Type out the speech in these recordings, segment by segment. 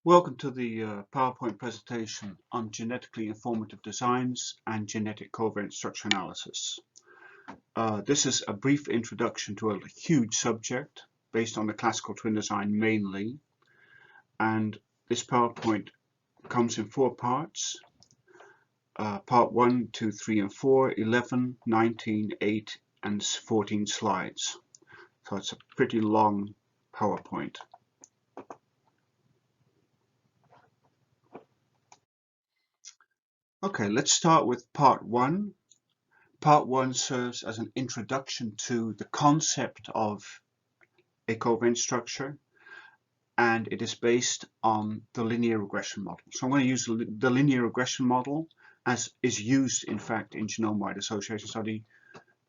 Welcome to the PowerPoint presentation on genetically informative designs and genetic covariance structure analysis. This is a brief introduction to a huge subject based on the classical twin design mainly, and this PowerPoint comes in 4 parts. Part 1, 2, 3, and 4, 11, 19, 8, and 14 slides. So it's a pretty long PowerPoint. Okay, let's start with part 1. Part 1 serves as an introduction to the concept of a covariance structure, and it is based on the linear regression model. So I'm going to use the linear regression model as is used in fact in genome-wide association study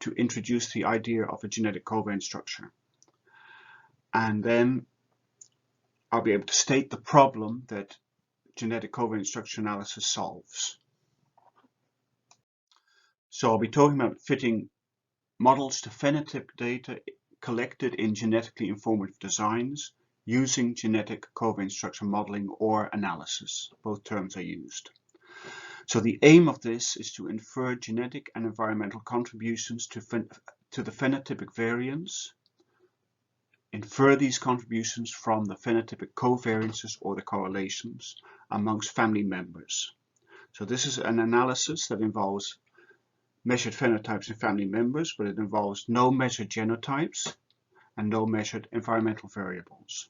to introduce the idea of a genetic covariance structure. And then I'll be able to state the problem that genetic covariance structure analysis solves. So I'll be talking about fitting models to phenotypic data collected in genetically informative designs using genetic covariance structure modeling or analysis. Both terms are used. So the aim of this is to infer genetic and environmental contributions to the phenotypic variance, infer these contributions from the phenotypic covariances or the correlations amongst family members. So this is an analysis that involves measured phenotypes in family members, but it involves no measured genotypes and no measured environmental variables.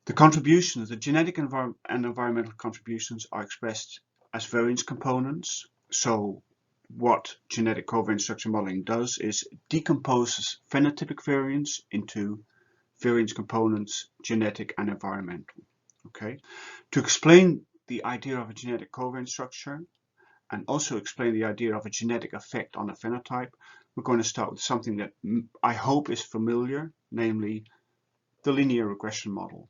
The contributions, the genetic and environmental contributions, are expressed as variance components. So what genetic covariance structure modeling does is decomposes phenotypic variance into variance components, genetic and environmental. Okay, to explain the idea of a genetic covariance structure and also explain the idea of a genetic effect on a phenotype, we're going to start with something that I hope is familiar, namely the linear regression model.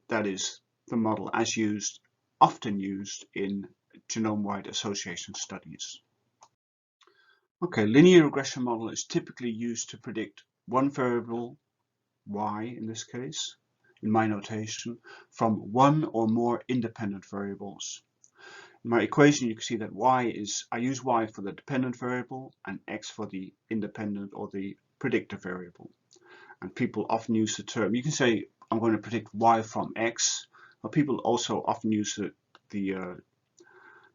That is the model as used, often used in genome-wide association studies. Okay, linear regression model is typically used to predict one variable, y in this case, in my notation, from one or more independent variables. In my equation, you can see that I use y for the dependent variable and x for the independent or the predictor variable. And people often use the term, you can say I'm going to predict y from x, but people also often use the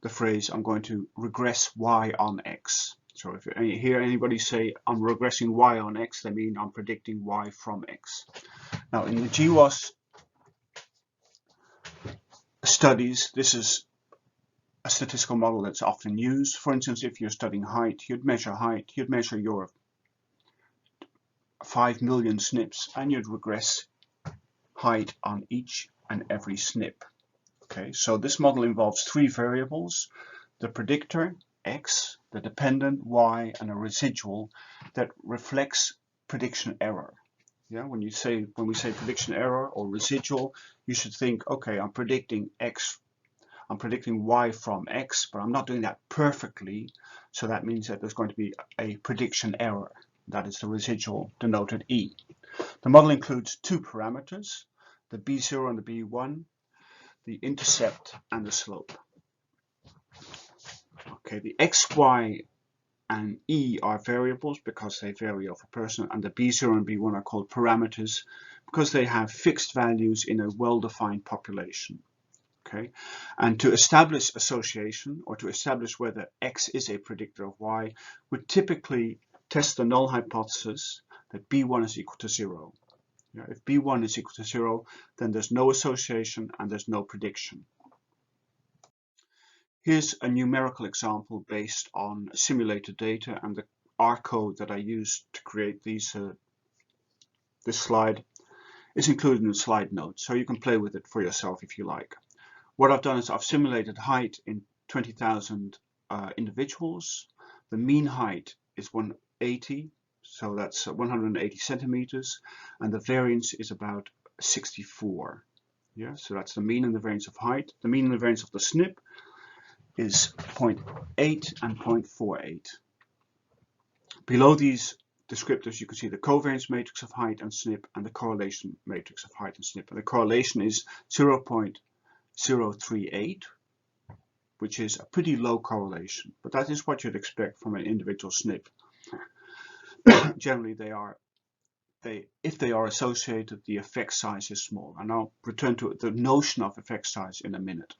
phrase I'm going to regress y on x. So if you hear anybody say I'm regressing y on x, they mean I'm predicting y from x. Now in the GWAS studies, this is a statistical model that's often used. For instance, if you're studying height, you'd measure your 5 million SNPs and you'd regress height on each and every SNP. Okay, so this model involves 3 variables: the predictor, x, the dependent, y, and a residual that reflects prediction error. Yeah, when we say prediction error or residual, you should think, okay, I'm predicting y from x, but I'm not doing that perfectly, so that means that there's going to be a prediction error. That is the residual, denoted E. The model includes 2 parameters, the B0 and the B1, the intercept and the slope. Okay, the x, y, and E are variables because they vary over person, and the B0 and B1 are called parameters because they have fixed values in a well-defined population. Okay, and to establish association, or to establish whether x is a predictor of y, we typically test the null hypothesis that b1 is equal to 0. Yeah, if b1 is equal to 0, then there's no association and there's no prediction. Here's a numerical example based on simulated data, and the R code that I used to create this slide is included in the slide notes, so you can play with it for yourself if you like. What I've done is I've simulated height in 20,000 individuals. The mean height is 180, so that's 180 centimeters, and the variance is about 64. Yeah, so that's the mean and the variance of height. The mean and the variance of the SNP is 0.8 and 0.48. Below these descriptors, you can see the covariance matrix of height and SNP and the correlation matrix of height and SNP. And the correlation is 0.038, which is a pretty low correlation, but that is what you'd expect from an individual SNP. Generally, if they are associated, the effect size is small. And I'll return to the notion of effect size in a minute.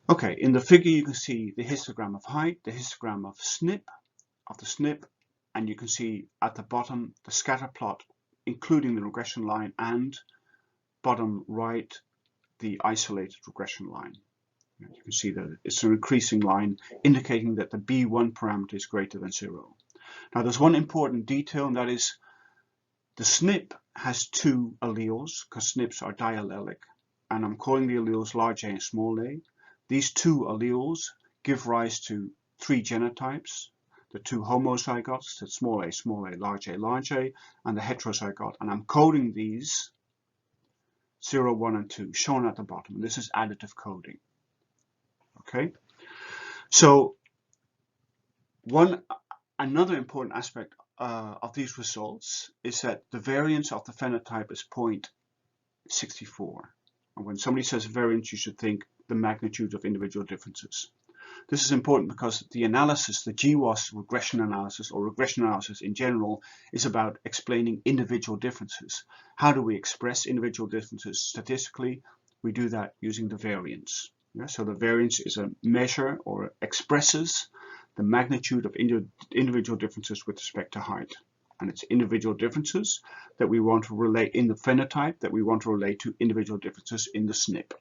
Okay, in the figure you can see the histogram of height, the histogram of the SNP, and you can see at the bottom the scatter plot, including the regression line, and bottom right the isolated regression line. You can see that it's an increasing line indicating that the B1 parameter is greater than 0. Now there's one important detail, and that is the SNP has two alleles, because SNPs are diallelic, and I'm calling the alleles large a and small a. These two alleles give rise to three genotypes: the two homozygotes, the small a, large a, and the heterozygote. And I'm coding these 0, 1, and 2, shown at the bottom. And this is additive coding. Okay, so another important aspect of these results is that the variance of the phenotype is 0.64. And when somebody says variance, you should think the magnitude of individual differences. This is important because the analysis, the GWAS regression analysis, or regression analysis in general, is about explaining individual differences. How do we express individual differences statistically? We do that using the variance. Yeah, so the variance is a measure, or expresses the magnitude of individual differences with respect to height. And it's individual differences that we want to relate in the phenotype that we want to relate to individual differences in the SNP.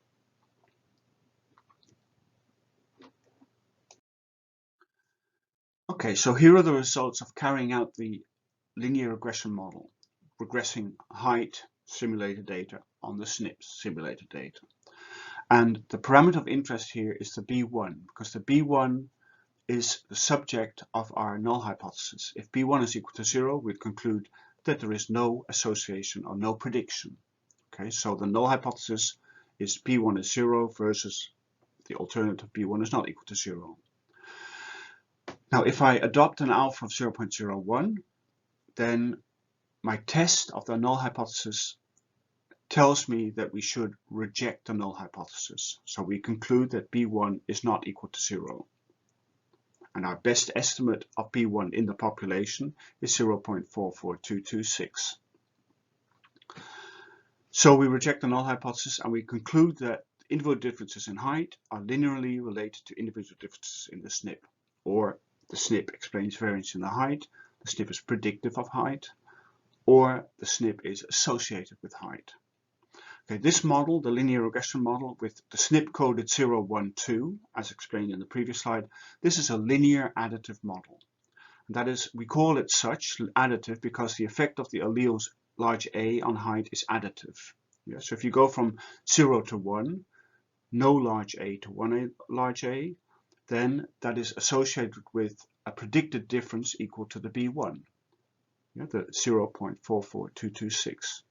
Okay, so here are the results of carrying out the linear regression model, regressing height simulated data on the SNP simulated data. And the parameter of interest here is the B1, because the B1 is the subject of our null hypothesis. If B1 is equal to 0, we'd conclude that there is no association or no prediction. Okay, so the null hypothesis is B1 is 0 versus the alternative B1 is not equal to 0. Now, if I adopt an alpha of 0.01, then my test of the null hypothesis tells me that we should reject the null hypothesis. So we conclude that B1 is not equal to 0. And our best estimate of B1 in the population is 0.44226. So we reject the null hypothesis and we conclude that individual differences in height are linearly related to individual differences in the SNP. Or the SNP explains variance in the height, the SNP is predictive of height, or the SNP is associated with height. Okay, this model, the linear regression model with the SNP coded 0, 1, 2, as explained in the previous slide, this is a linear additive model. And that is, we call it such, additive, because the effect of the alleles large A on height is additive. Yeah, so if you go from 0 to 1, no large A to 1 large A, then that is associated with a predicted difference equal to the B1, yeah, the 0.44226.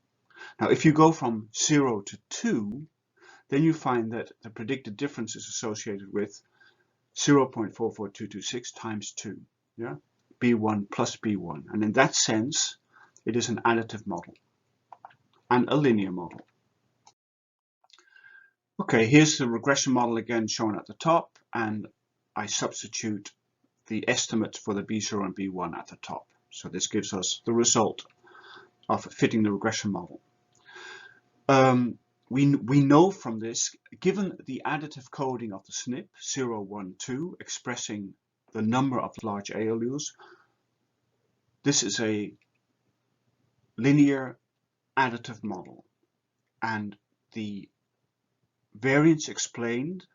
Now, if you go from 0 to 2, then you find that the predicted difference is associated with 0.44226 times 2, yeah, B1 plus B1. And in that sense, it is an additive model and a linear model. Okay, here's the regression model again shown at the top, and I substitute the estimates for the B0 and B1 at the top. So this gives us the result of fitting the regression model. We know from this, given the additive coding of the SNP 0, 1, 2, expressing the number of large A alleles, this is a linear additive model, and the variance explained,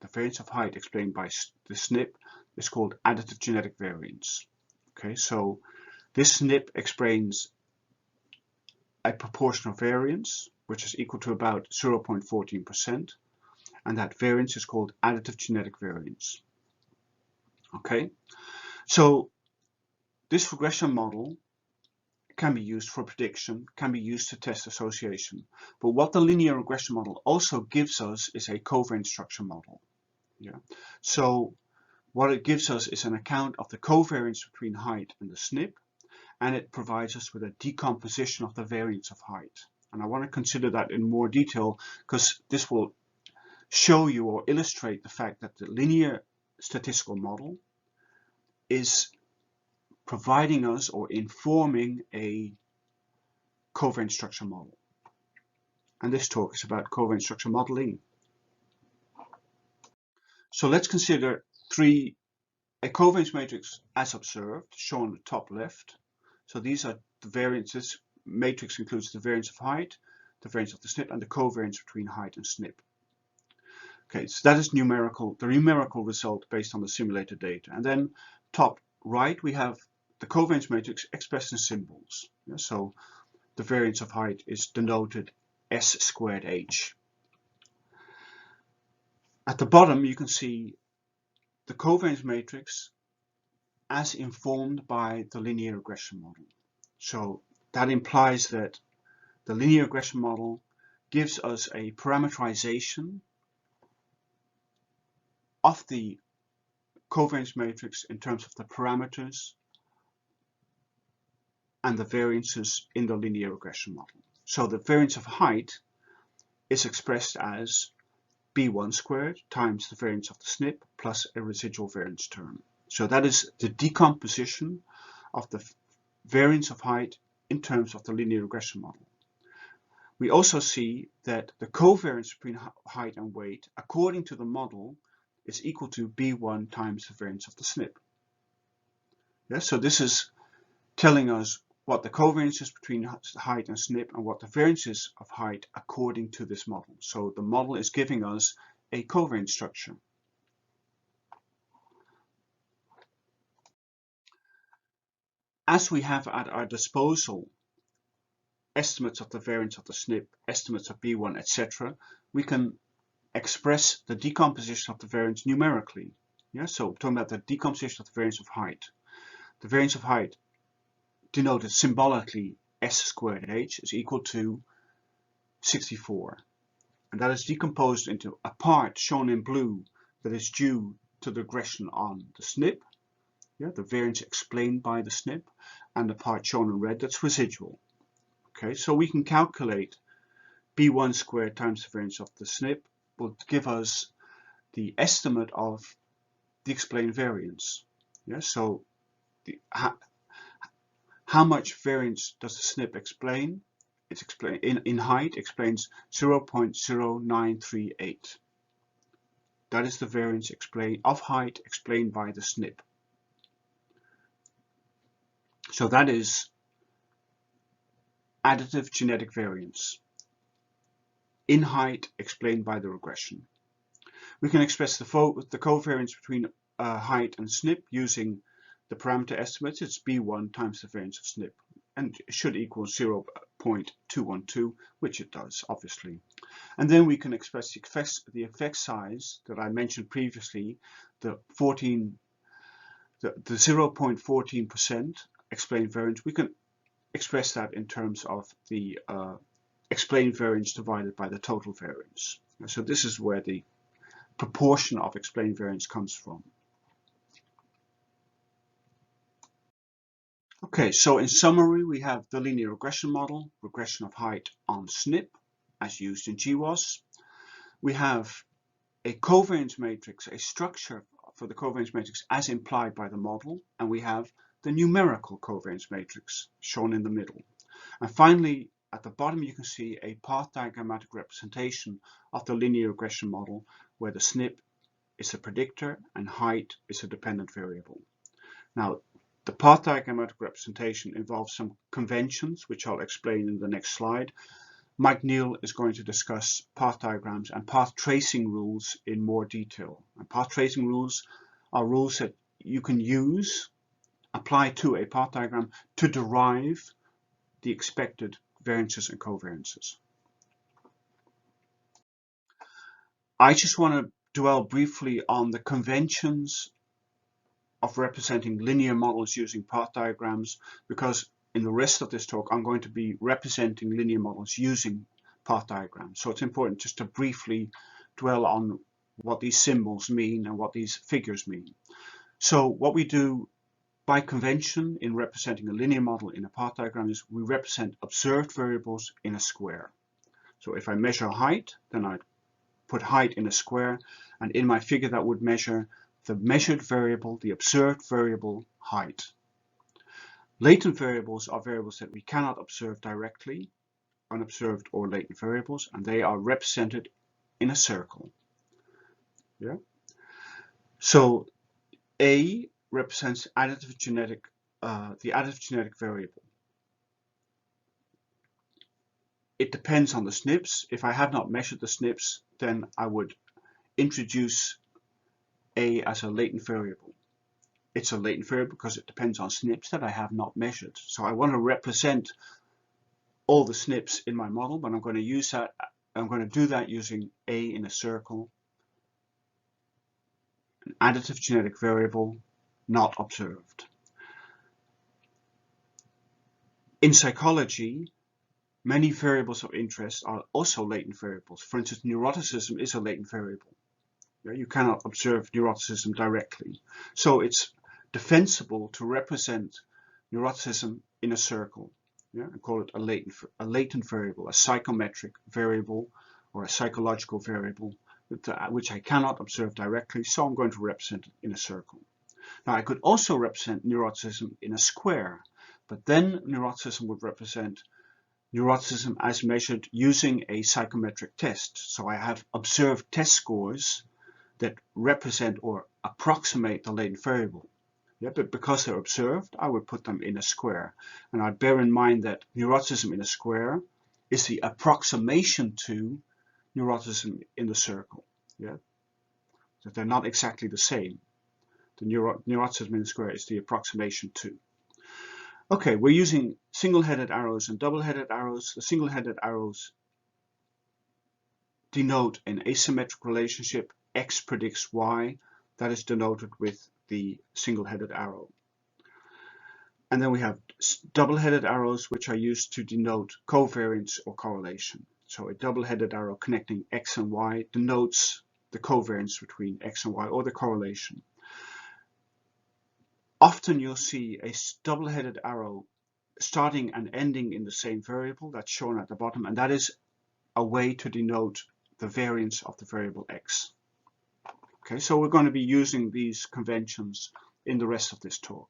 the variance of height explained by the SNP, is called additive genetic variance. Okay, so this SNP explains a proportional variance, which is equal to about 0.14%, and that variance is called additive genetic variance. Okay, so this regression model can be used for prediction, can be used to test association, but what the linear regression model also gives us is a covariance structure model. Yeah, so what it gives us is an account of the covariance between height and the SNP, and it provides us with a decomposition of the variance of height. And I want to consider that in more detail because this will show you or illustrate the fact that the linear statistical model is providing us or informing a covariance structure model. And this talk is about covariance structure modeling. So let's consider a covariance matrix as observed, shown on the top left. So these are the variances. Matrix includes the variance of height, the variance of the SNP, and the covariance between height and SNP. Okay, so that is the numerical result based on the simulated data. And then top right, we have the covariance matrix expressed in symbols. Yeah, so the variance of height is denoted S squared H. At the bottom, you can see the covariance matrix as informed by the linear regression model. So that implies that the linear regression model gives us a parameterization of the covariance matrix in terms of the parameters and the variances in the linear regression model. So the variance of height is expressed as B1 squared times the variance of the SNP plus a residual variance term. So that is the decomposition of the variance of height in terms of the linear regression model. We also see that the covariance between height and weight, according to the model, is equal to B1 times the variance of the SNP. Yeah, so this is telling us what the covariance is between height and SNP and what the variance is of height according to this model. So the model is giving us a covariance structure. As we have at our disposal estimates of the variance of the SNP, estimates of B1, etc., we can express the decomposition of the variance numerically. Yeah, so we're talking about the decomposition of the variance of height. The variance of height, denoted symbolically S squared H, is equal to 64. And that is decomposed into a part shown in blue that is due to the regression on the SNP, yeah, the variance explained by the SNP, and the part shown in red that's residual. Okay, so we can calculate B1 squared times the variance of the SNP will give us the estimate of the explained variance. Yeah, so how much variance does the SNP explain? It's explained in height explains 0.0938. That is the variance of height explained by the SNP. So that is additive genetic variance in height explained by the regression. We can express the covariance between height and SNP using the parameter estimates. It's B1 times the variance of SNP, and it should equal 0.212, which it does, obviously. And then we can express the effect size that I mentioned previously, the 0.14% explained variance. We can express that in terms of the explained variance divided by the total variance. So this is where the proportion of explained variance comes from. Okay, so in summary, we have the linear regression model, regression of height on SNP, as used in GWAS. We have a covariance matrix, a structure for the covariance matrix as implied by the model, and we have the numerical covariance matrix shown in the middle. And finally, at the bottom, you can see a path diagrammatic representation of the linear regression model where the SNP is a predictor and height is a dependent variable. Now, the path diagrammatic representation involves some conventions, which I'll explain in the next slide. Mike Neal is going to discuss path diagrams and path tracing rules in more detail. And path tracing rules are rules that you can apply to a path diagram to derive the expected variances and covariances. I just want to dwell briefly on the conventions of representing linear models using path diagrams, because in the rest of this talk I'm going to be representing linear models using path diagrams. So it's important just to briefly dwell on what these symbols mean and what these figures mean. So what we do by convention in representing a linear model in a path diagram is we represent observed variables in a square. So if I measure height, then I put height in a square, and in my figure that would measure the measured variable, the observed variable height. Latent variables are variables that we cannot observe directly, unobserved or latent variables, and they are represented in a circle. Yeah. So A represents additive genetic, the additive genetic variable. It depends on the SNPs. If I have not measured the SNPs, then I would introduce A as a latent variable. It's a latent variable because it depends on SNPs that I have not measured. So I want to represent all the SNPs in my model, but I'm going to use that. I'm going to do that using A in a circle, an additive genetic variable not observed. In psychology, many variables of interest are also latent variables. For instance, neuroticism is a latent variable. You cannot observe neuroticism directly. So it's defensible to represent neuroticism in a circle, and call it a latent variable, a psychometric variable or a psychological variable, which I cannot observe directly, so I'm going to represent it in a circle. Now I could also represent neuroticism in a square, but then neuroticism would represent neuroticism as measured using a psychometric test. So I have observed test scores that represent or approximate the latent variable. But because they're observed, I would put them in a square. And I'd bear in mind that neuroticism in a square is the approximation to neuroticism in the circle. So they're not exactly the same. The neuroticism in the square is the approximation to. Okay, we're using single-headed arrows and double-headed arrows. The single-headed arrows denote an asymmetric relationship. X predicts Y. That is denoted with the single-headed arrow. And then we have double-headed arrows, which are used to denote covariance or correlation. So a double-headed arrow connecting X and Y denotes the covariance between X and Y, or the correlation. Often you'll see a double-headed arrow starting and ending in the same variable. That's shown at the bottom, and that is a way to denote the variance of the variable X. Okay, so we're going to be using these conventions in the rest of this talk.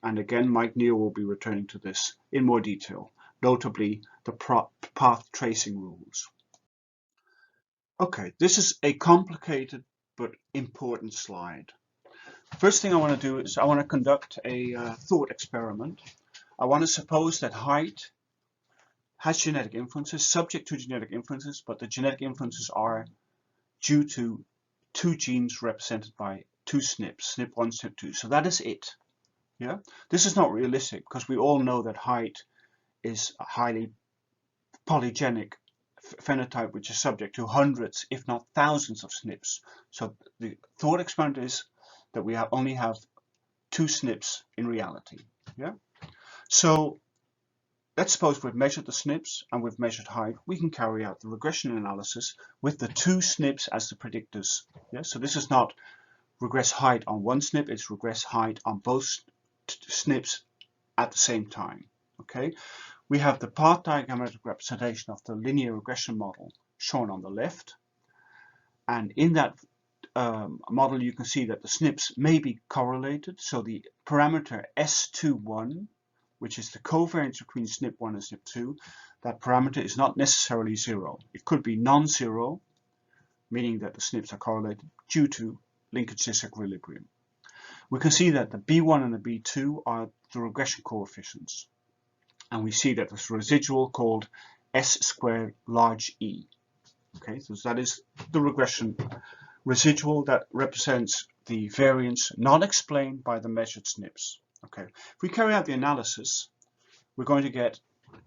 And again, Mike Neal will be returning to this in more detail, notably the path tracing rules. Okay, this is a complicated but important slide. First thing I want to do is I want to conduct a thought experiment. I want to suppose that height has genetic influences, subject to genetic influences, but the genetic influences are due to two genes represented by two SNPs, SNP1, SNP2. So that is it. This is not realistic because we all know that height is a highly polygenic phenotype which is subject to hundreds, if not thousands of SNPs. So the thought experiment is that we only have two SNPs in reality. So let's suppose we've measured the SNPs and we've measured height. We can carry out the regression analysis with the two SNPs as the predictors. So this is not regress height on one SNP, it's regress height on both SNPs at the same time. Okay, we have the path diagrammatic representation of the linear regression model shown on the left, and in that model you can see that the SNPs may be correlated. So the parameter S21, which is the covariance between SNP1 and SNP2, that parameter is not necessarily zero. It could be non-zero, meaning that the SNPs are correlated due to linkage disequilibrium. We can see that the B1 and the B2 are the regression coefficients. And we see that there's a residual called S squared large E. Okay, so that is the regression residual that represents the variance not explained by the measured SNPs. Okay, if we carry out the analysis, we're going to get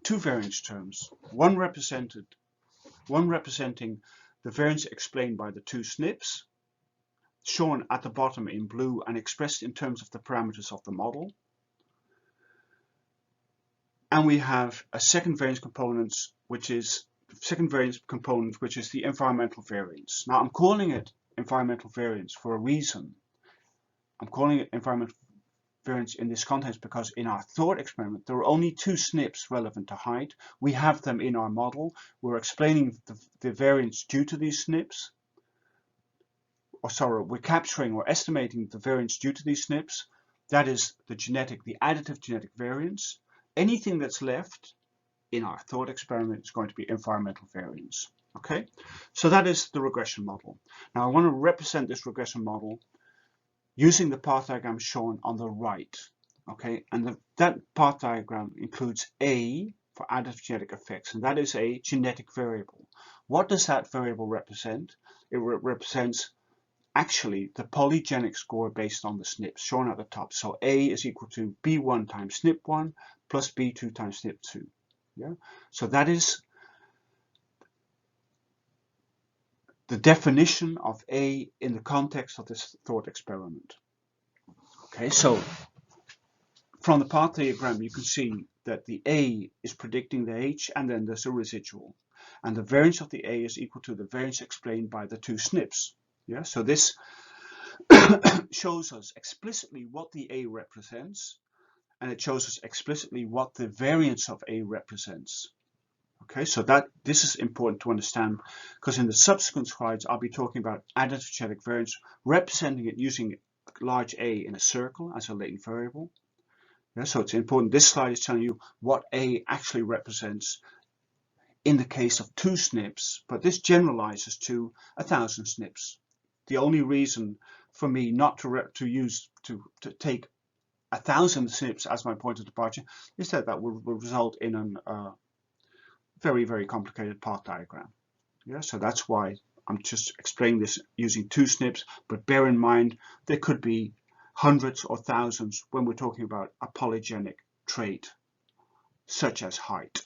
two variance terms, one representing the variance explained by the two SNPs, shown at the bottom in blue and expressed in terms of the parameters of the model. And we have a second variance component, which is the environmental variance. Now I'm calling it environmental variance for a reason. I'm calling it environmental variance in this context because in our thought experiment there are only 2 SNPs relevant to height. We have them in our model. We're explaining the variance due to these SNPs. Or sorry, we're capturing or estimating the variance due to these SNPs. That is the additive genetic variance. Anything that's left in our thought experiment is going to be environmental variance. Okay, so that is the regression model. Now I want to represent this regression model using the path diagram shown on the right. Okay, and that path diagram includes A for additive genetic effects, and that is a genetic variable. What does that variable represent? It represents actually the polygenic score based on the SNPs shown at the top. So A is equal to B1 times SNP1 plus B2 times SNP2. Yeah, so that is the definition of A in the context of this thought experiment. Okay, so from the path diagram you can see that the A is predicting the H, and then there's a residual. And the variance of the A is equal to the variance explained by the 2 SNPs. Yeah, so this shows us explicitly what the A represents, and it shows us explicitly what the variance of A represents. Okay, so this is important to understand, because in the subsequent slides I'll be talking about additive genetic variance, representing it using large A in a circle as a latent variable. Yeah, so it's important. This slide is telling you what A actually represents in the case of 2 SNPs, but this generalizes to 1,000 SNPs. The only reason for me not to take 1,000 SNPs as my point of departure is that will result in a very, very complicated path diagram. Yeah, so that's why I'm just explaining this using 2 SNPs, but bear in mind there could be hundreds or thousands when we're talking about a polygenic trait such as height.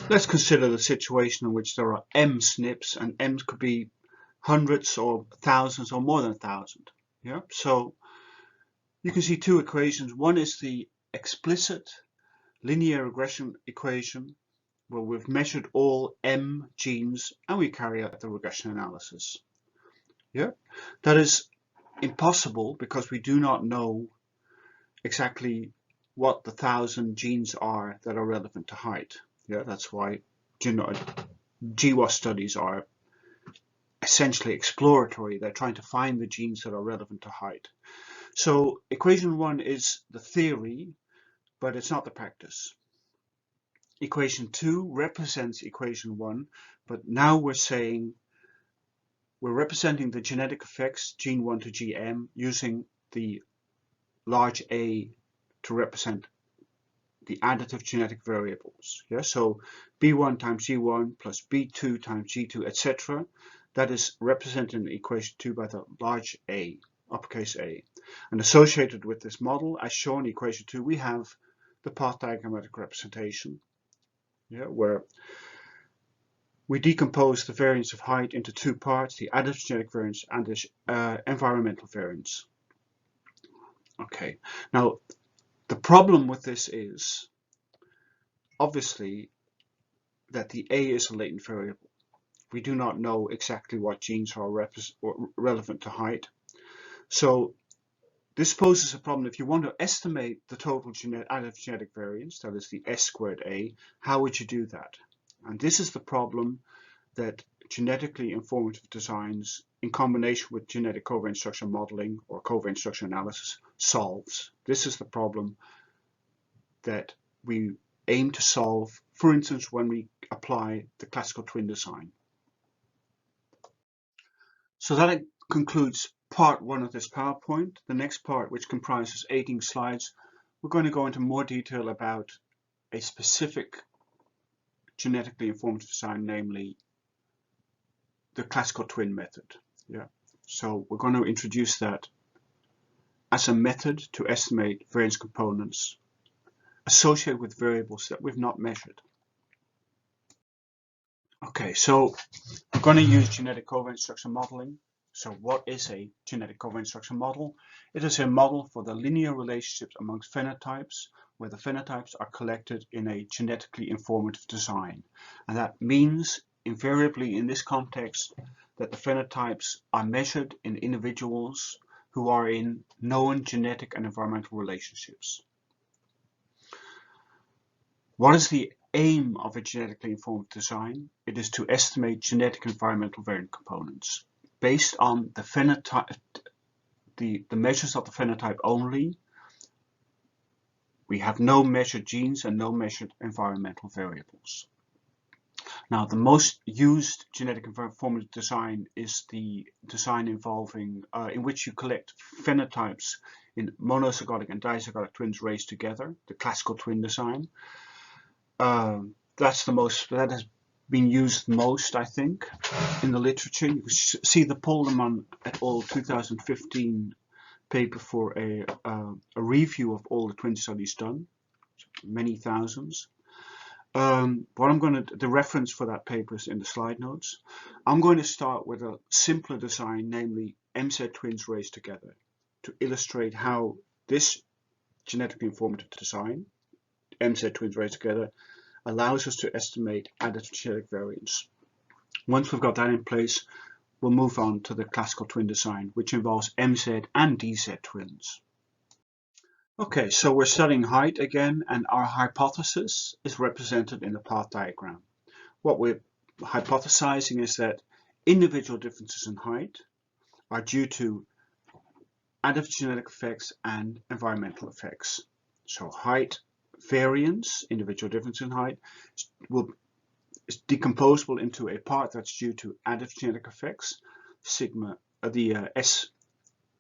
Let's consider the situation in which there are M SNPs, and M's could be hundreds or thousands or more than 1,000. Yeah, so you can see 2 equations. One is the explicit linear regression equation, where we've measured all M genes and we carry out the regression analysis. Yeah, that is impossible because we do not know exactly what the 1,000 genes are that are relevant to height. Yeah, that's why GWAS studies are essentially exploratory. They're trying to find the genes that are relevant to height. So equation 1 is the theory, but it's not the practice. Equation 2 represents equation 1, but now we're representing the genetic effects gene 1 to GM using the large A to represent the additive genetic variables. Yeah, so B1 times G1 plus B2 times G2, etc. That is represented in equation 2 by the large A, uppercase A. And associated with this model, as shown in equation 2, we have the path diagrammatic representation, yeah, where we decompose the variance of height into 2 parts, the additive genetic variance and the environmental variance. Okay, now the problem with this is obviously that the A is a latent variable. We do not know exactly what genes are relevant to height. So this poses a problem. If you want to estimate the total additive genetic variance, that is the S squared A, how would you do that? And this is the problem that genetically informative designs in combination with genetic covariance structure modeling or covariance structure analysis solves. This is the problem that we aim to solve, for instance, when we apply the classical twin design. So that concludes part 1 of this PowerPoint. The next part, which comprises 18 slides, we're going to go into more detail about a specific genetically informative design, namely the classical twin method. Yeah. So we're going to introduce that as a method to estimate variance components associated with variables that we've not measured. Okay, so we're going to use genetic covariance structure modeling. So what is a genetic covariance structure model? It is a model for the linear relationships amongst phenotypes, where the phenotypes are collected in a genetically informative design. And that means, invariably in this context, that the phenotypes are measured in individuals who are in known genetic and environmental relationships. What is the aim of a genetically informed design? It is to estimate genetic and environmental variant components based on the phenotype, the measures of the phenotype only. We have no measured genes and no measured environmental variables. Now, the most used genetic informative design is the design involving in which you collect phenotypes in monozygotic and dizygotic twins raised together, the classical twin design. That has been used most, I think, in the literature. You can see the Polderman et al. 2015 paper for a review of all the twin studies done, many thousands. The reference for that paper is in the slide notes. I'm going to start with a simpler design, namely MZ twins raised together, to illustrate how this genetically informative design, MZ twins raised together, allows us to estimate additive genetic variance. Once we've got that in place, we'll move on to the classical twin design, which involves MZ and DZ twins. Okay, so we're studying height again, and our hypothesis is represented in the path diagram. What we're hypothesizing is that individual differences in height are due to additive genetic effects and environmental effects. So height variance, individual difference in height, is decomposable into a part that's due to additive genetic effects, sigma, the S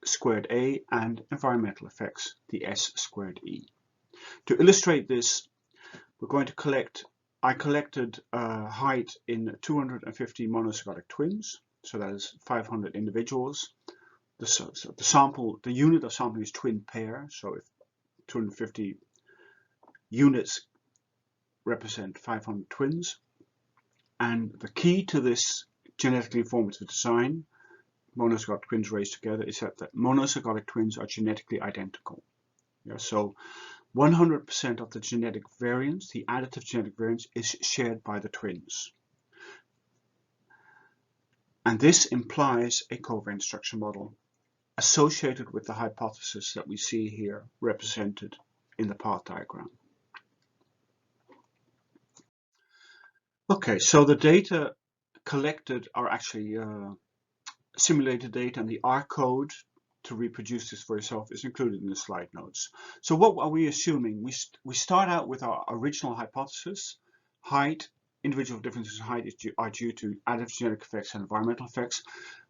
squared A, and environmental effects, the S squared E. To illustrate this, we're going to I collected height in 250 monozygotic twins, so that is 500 individuals. The unit of sampling is twin pair, so if 250 units represent 500 twins. And the key to this genetically informative design, monozygotic twins raised together, is that the monozygotic twins are genetically identical. Yeah, so 100% of the genetic variance, the additive genetic variance, is shared by the twins. And this implies a covariance structure model associated with the hypothesis that we see here represented in the path diagram. Okay, so the data collected are actually simulated data, and the R code to reproduce this for yourself is included in the slide notes. So what are we assuming? We start out with our original hypothesis. Height, individual differences in height are due to additive genetic effects and environmental effects,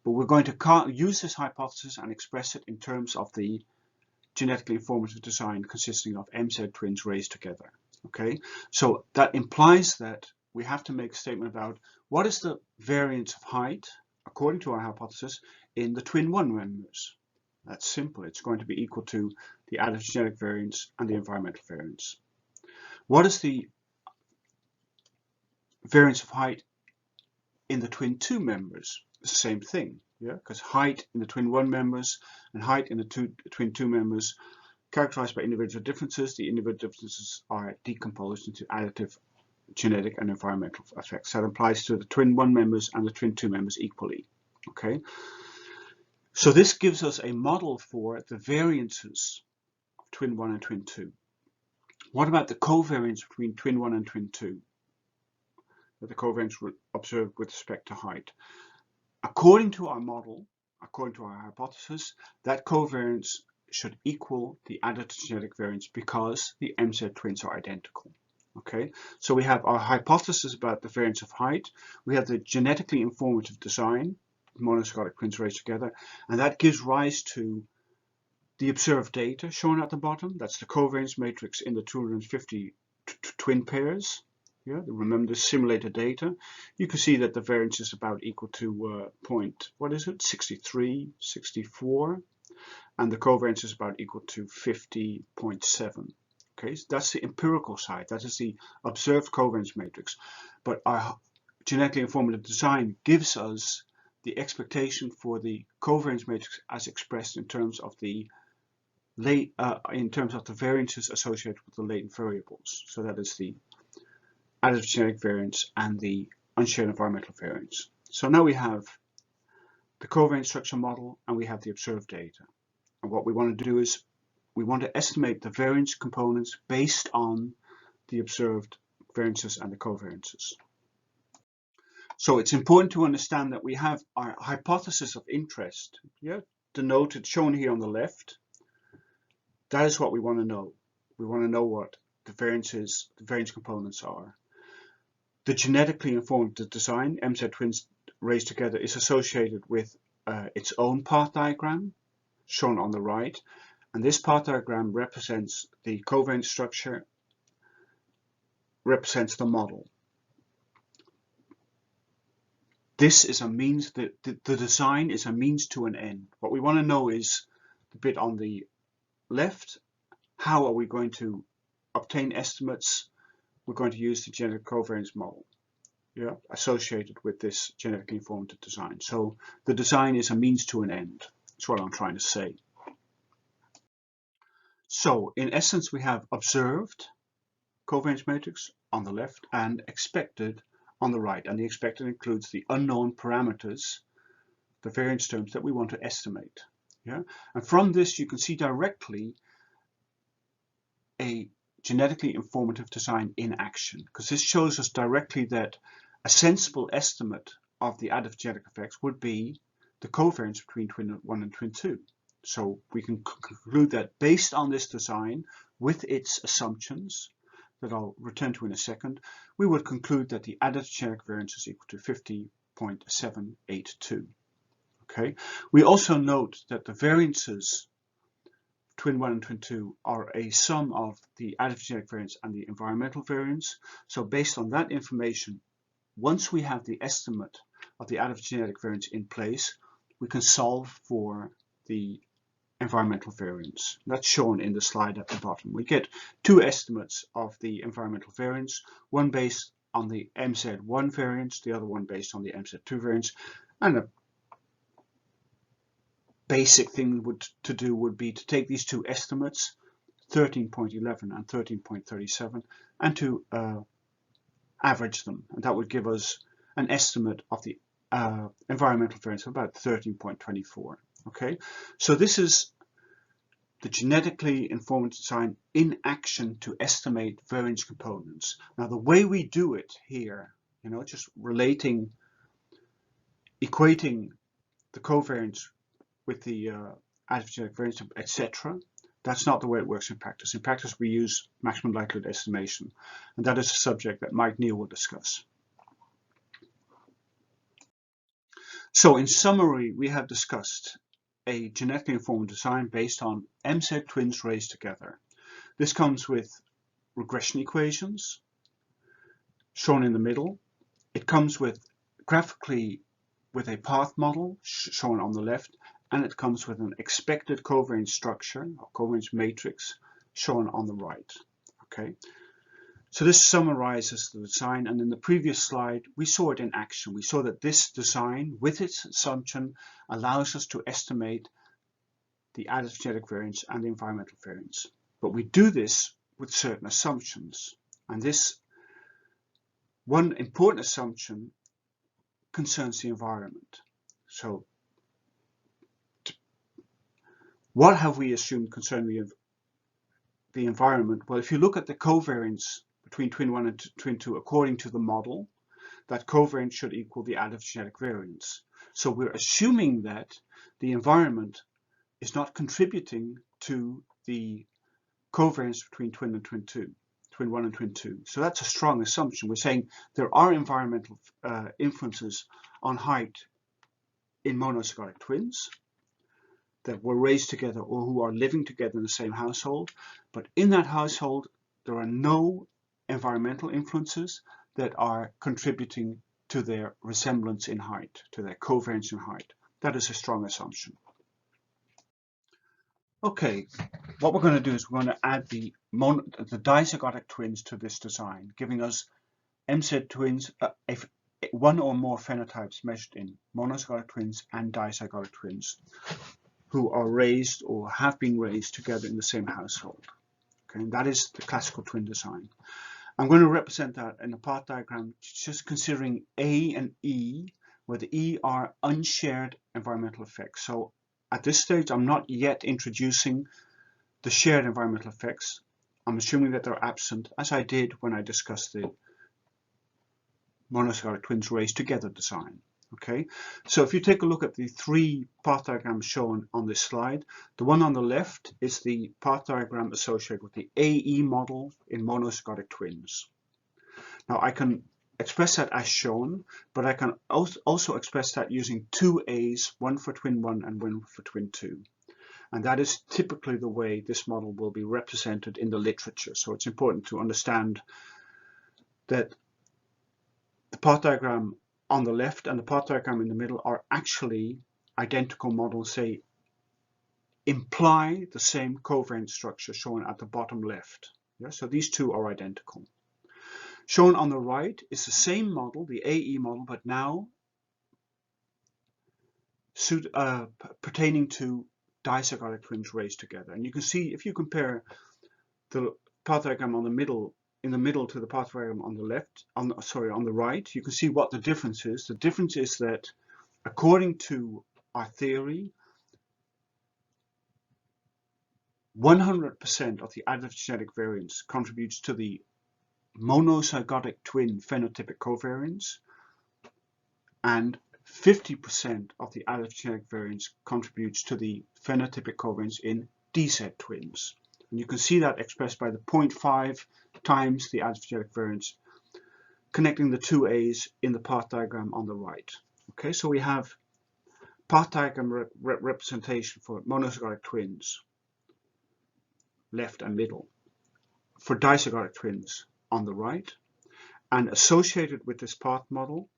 but we're going to use this hypothesis and express it in terms of the genetically informative design consisting of MZ twins raised together. Okay, so that implies that we have to make a statement about what is the variance of height according to our hypothesis in the twin 1 members. That's simple. It's going to be equal to the additive genetic variance and the environmental variance. What is the variance of height in the twin 2 members? It's the same thing, yeah, because height in the twin 1 members and height in the twin 2 members characterized by individual differences. The individual differences are decomposed into additive genetic and environmental effects. That applies to the twin 1 members and the twin 2 members equally. Okay, so this gives us a model for the variances of twin 1 and twin 2. What about the covariance between twin 1 and twin 2? The covariance observed with respect to height. According to our model, according to our hypothesis, that covariance should equal the additive genetic variance because the MZ twins are identical. Okay, so we have our hypothesis about the variance of height, we have the genetically informative design, monozygotic twins raised together, and that gives rise to the observed data shown at the bottom. That's the covariance matrix in the 250 twin pairs. Yeah, remember the simulated data. You can see that the variance is about equal to 63, 64, and the covariance is about equal to 50.7. Okay, so that's the empirical side. That is the observed covariance matrix. But our genetically informative design gives us the expectation for the covariance matrix as expressed in terms of the variances associated with the latent variables. So that is the additive genetic variance and the unshared environmental variance. So now we have the covariance structure model and we have the observed data. And what we want to do is we want to estimate the variance components based on the observed variances and the covariances. So it's important to understand that we have our hypothesis of interest, denoted, shown here on the left. That is what we want to know. We want to know what the variance components are. The genetically informed design, MZ twins raised together, is associated with its own path diagram, shown on the right. And this path diagram represents the covariance structure, represents the model. This is a means, the design is a means to an end. What we want to know is the bit on the left. How are we going to obtain estimates? We're going to use the genetic covariance model, associated with this genetically informed design. So the design is a means to an end. That's what I'm trying to say. So in essence, we have observed covariance matrix on the left and expected on the right, and the expected includes the unknown parameters, the variance terms that we want to estimate. And from this you can see directly a genetically informative design in action, because this shows us directly that a sensible estimate of the additive genetic effects would be the covariance between twin 1 and twin 2. So we can conclude that based on this design with its assumptions that I'll return to in a second, we would conclude that the additive genetic variance is equal to 50.782. Okay. We also note that the variances twin 1 and twin 2 are a sum of the additive genetic variance and the environmental variance. So based on that information, once we have the estimate of the additive genetic variance in place, we can solve for the environmental variance. That's shown in the slide at the bottom. We get two estimates of the environmental variance, one based on the MZ1 variance, the other one based on the MZ2 variance, and a basic thing to do would be to take these two estimates, 13.11 and 13.37, and to average them, and that would give us an estimate of the environmental variance of about 13.24. Okay, so this is the genetically informed design in action to estimate variance components. Now the way we do it here, just equating the covariance with the additive genetic variance, etc. That's not the way it works in practice. In practice, we use maximum likelihood estimation, and that is a subject that Mike Neal will discuss. So in summary, we have discussed a genetically informed design based on MZ twins raised together. This comes with regression equations shown in the middle. It comes with graphically with a path model shown on the left, and it comes with an expected covariance structure or covariance matrix shown on the right. Okay, so this summarizes the design, and in the previous slide we saw it in action. We saw that this design with its assumption allows us to estimate the additive genetic variance and the environmental variance, but we do this with certain assumptions, and this one important assumption concerns the environment. So what have we assumed concerning the environment? Well, if you look at the covariance between twin 1 and twin 2 according to the model, that covariance should equal the additive genetic variance. So we're assuming that the environment is not contributing to the covariance between twin 1 and twin 2. So that's a strong assumption. We're saying there are environmental influences on height in monozygotic twins that were raised together or who are living together in the same household, but in that household there are no environmental influences that are contributing to their resemblance in height, to their covariance in height. That is a strong assumption. Okay, what we're going to do is we're going to add the dizygotic twins to this design, giving us MZ twins, one or more phenotypes measured in monozygotic twins and dizygotic twins who are raised or have been raised together in the same household. Okay, and that is the classical twin design. I'm going to represent that in a path diagram just considering A and E, where the E are unshared environmental effects. So at this stage, I'm not yet introducing the shared environmental effects. I'm assuming that they're absent, as I did when I discussed the monozygotic twins raised together design. Okay, so if you take a look at the three path diagrams shown on this slide, the one on the left is the path diagram associated with the AE model in monozygotic twins. Now I can express that as shown, but I can also express that using two A's, one for twin 1 and one for twin 2. And that is typically the way this model will be represented in the literature. So it's important to understand that the path diagram on the left and the path diagram in the middle are actually identical models. They imply the same covariance structure shown at the bottom left. Yeah, so these two are identical. Shown on the right is the same model, the AE model, but now pertaining to dizygotic twins raised together. And you can see if you compare the path diagram on the middle, in the middle to the path diagram on the left, on the right, you can see what the difference is. The difference is that according to our theory, 100% of the additive genetic variance contributes to the monozygotic twin phenotypic covariance, and 50% of the additive genetic variance contributes to the phenotypic covariance in DZ twins. And you can see that expressed by the 0.5 times the additive genetic variance, connecting the two A's in the path diagram on the right. Okay, so we have path diagram representation for monozygotic twins, left and middle, for dizygotic twins on the right, and associated with this path model,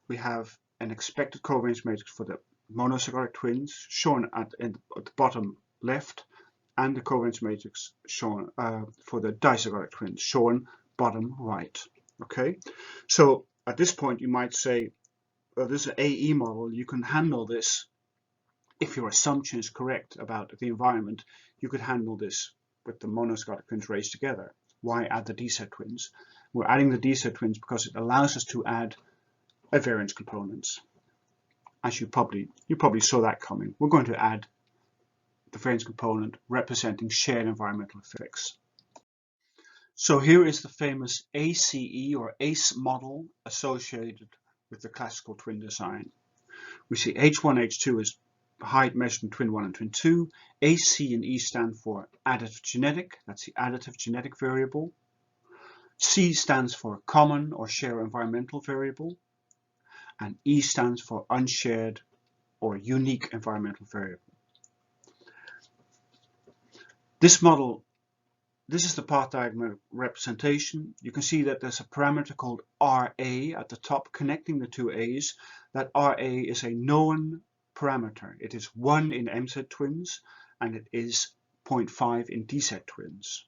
we have an expected covariance matrix for the monozygotic twins shown at the bottom left, and the covariance matrix shown for the dizygotic twins shown bottom right. Okay, so at this point you might say, well, this is an AE model. You can handle this if your assumption is correct about the environment. You could handle this with the monozygotic twins raised together. Why add the DZ twins? We're adding the DZ twins because it allows us to add a variance components. As you probably saw that coming. We're going to add the variance component representing shared environmental effects. So here is the famous ACE or ACE model associated with the classical twin design. We see H1, H2 is height measured in twin 1 and twin 2. AC and E stand for additive genetic, that's the additive genetic variable. C stands for common or shared environmental variable. And E stands for unshared or unique environmental variable. This model, this is the path diagram representation. You can see that there's a parameter called RA at the top connecting the two A's. That RA is a known parameter. It is 1 in MZ twins and it is 0.5 in DZ twins.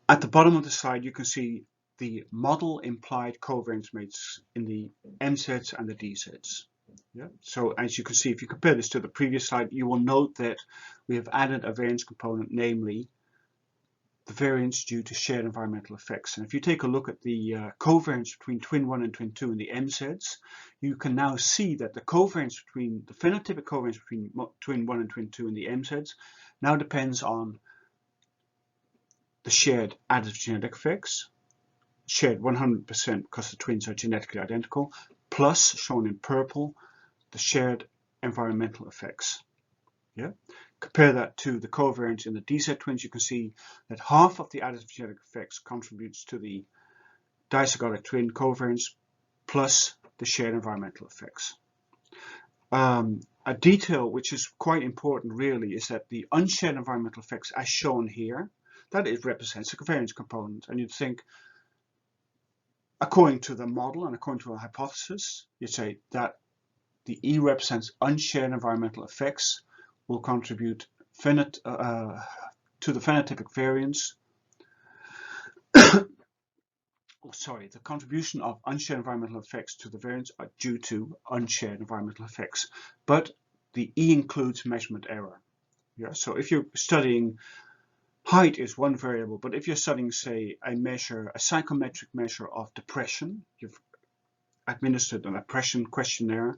At the bottom of the slide you can see the model implied covariance matrix in the MZs and the DZs. Yeah. So as you can see, if you compare this to the previous slide, you will note that we have added a variance component, namely the variance due to shared environmental effects. And if you take a look at the covariance between twin 1 and twin 2 in the MZs, you can now see that the covariance between the phenotypic covariance between twin 1 and twin 2 in the MZs now depends on the shared additive genetic effects, shared 100% because the twins are genetically identical, plus, shown in purple, the shared environmental effects. Yeah? Compare that to the covariance in the DZ twins, you can see that half of the additive genetic effects contributes to the dizygotic twin covariance, plus the shared environmental effects. A detail which is quite important really is that the unshared environmental effects as shown here, that it represents the covariance component, and you'd think, according to the model and according to a hypothesis, you'd say that the E represents unshared environmental effects will contribute to the phenotypic variance. Sorry, the contribution of unshared environmental effects to the variance are due to unshared environmental effects. But the E includes measurement error. Yeah, so if you're studying height is one variable, but if you're studying, say, a psychometric measure of depression, you've administered an depression questionnaire,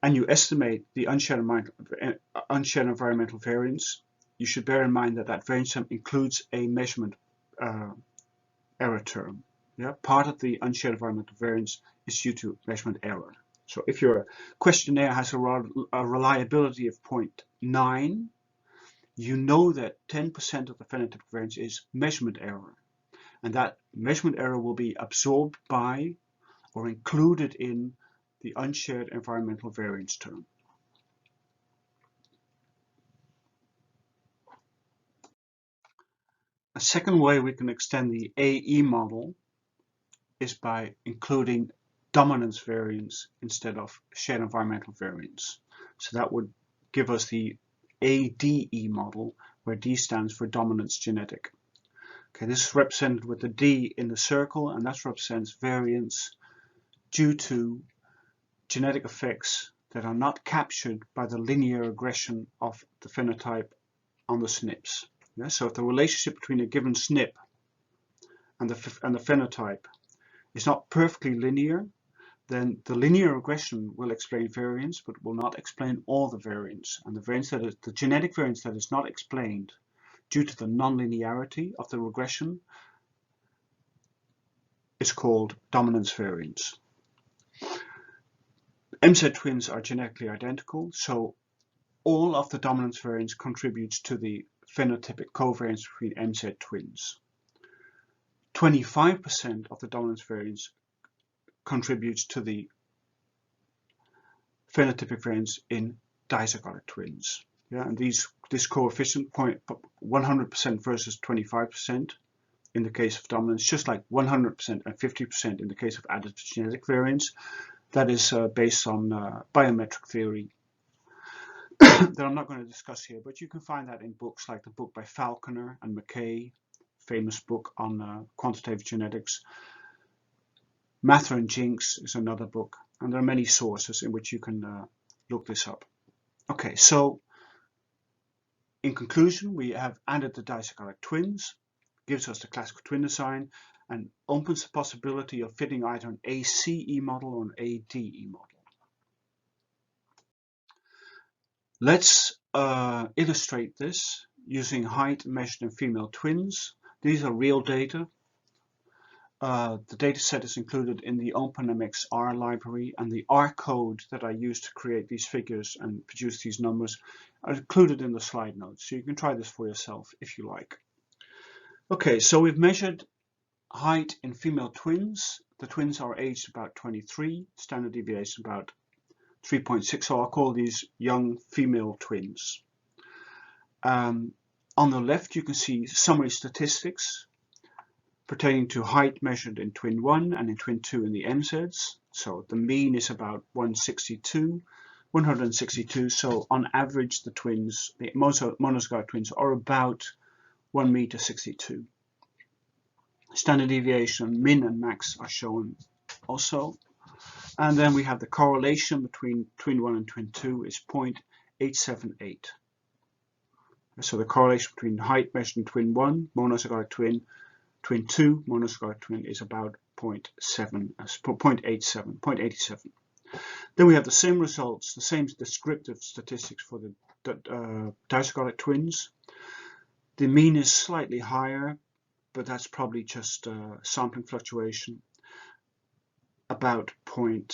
and you estimate the unshared environmental variance, you should bear in mind that that variance term includes a measurement error term. Yeah? Part of the unshared environmental variance is due to measurement error. So if your questionnaire has a reliability of 0.9, you know that 10% of the phenotypic variance is measurement error. And that measurement error will be absorbed by or included in the unshared environmental variance term. A second way we can extend the AE model is by including dominance variance instead of shared environmental variance. So that would give us the ADE model, where D stands for dominance genetic. Okay, this is represented with the D in the circle, and that represents variance due to genetic effects that are not captured by the linear regression of the phenotype on the SNPs. Yeah, so if the relationship between a given SNP and the phenotype is not perfectly linear, then the linear regression will explain variance, but will not explain all the variance. And the genetic variance that is not explained due to the nonlinearity of the regression is called dominance variance. MZ twins are genetically identical, so all of the dominance variance contributes to the phenotypic covariance between MZ twins. 25% of the dominance variance contributes to the phenotypic variance in dizygotic twins. Yeah, and this coefficient 100% versus 25% in the case of dominance, just like 100% and 50% in the case of additive genetic variance. That is based on biometric theory that I'm not going to discuss here, but you can find that in books like the book by Falconer and McKay, famous book on quantitative genetics. Mather and Jinks is another book, and there are many sources in which you can look this up. Okay, so in conclusion, we have added the dizygotic twins, gives us the classical twin design, and opens the possibility of fitting either an ACE model or an ADE model. Let's illustrate this using height measured in female twins. These are real data. The data set is included in the OpenMX R library, and the R code that I used to create these figures and produce these numbers are included in the slide notes. So you can try this for yourself if you like. Okay, so we've measured height in female twins. The twins are aged about 23, standard deviation about 3.6, so I'll call these young female twins. On the left you can see summary statistics pertaining to height measured in twin 1 and in twin 2 in the MZs. So the mean is about 162, so on average the twins, the monozygotic twins, are about 1.62 meters. Standard deviation, min and max, are shown also. And then we have the correlation between twin 1 and twin 2 is 0.878. So the correlation between height measured in twin 1, monozygotic twin, twin 2, monozygotic twin, is about 0.87. Then we have the same results, the same descriptive statistics for the dizygotic twins. The mean is slightly higher, but that's probably just sampling fluctuation. About between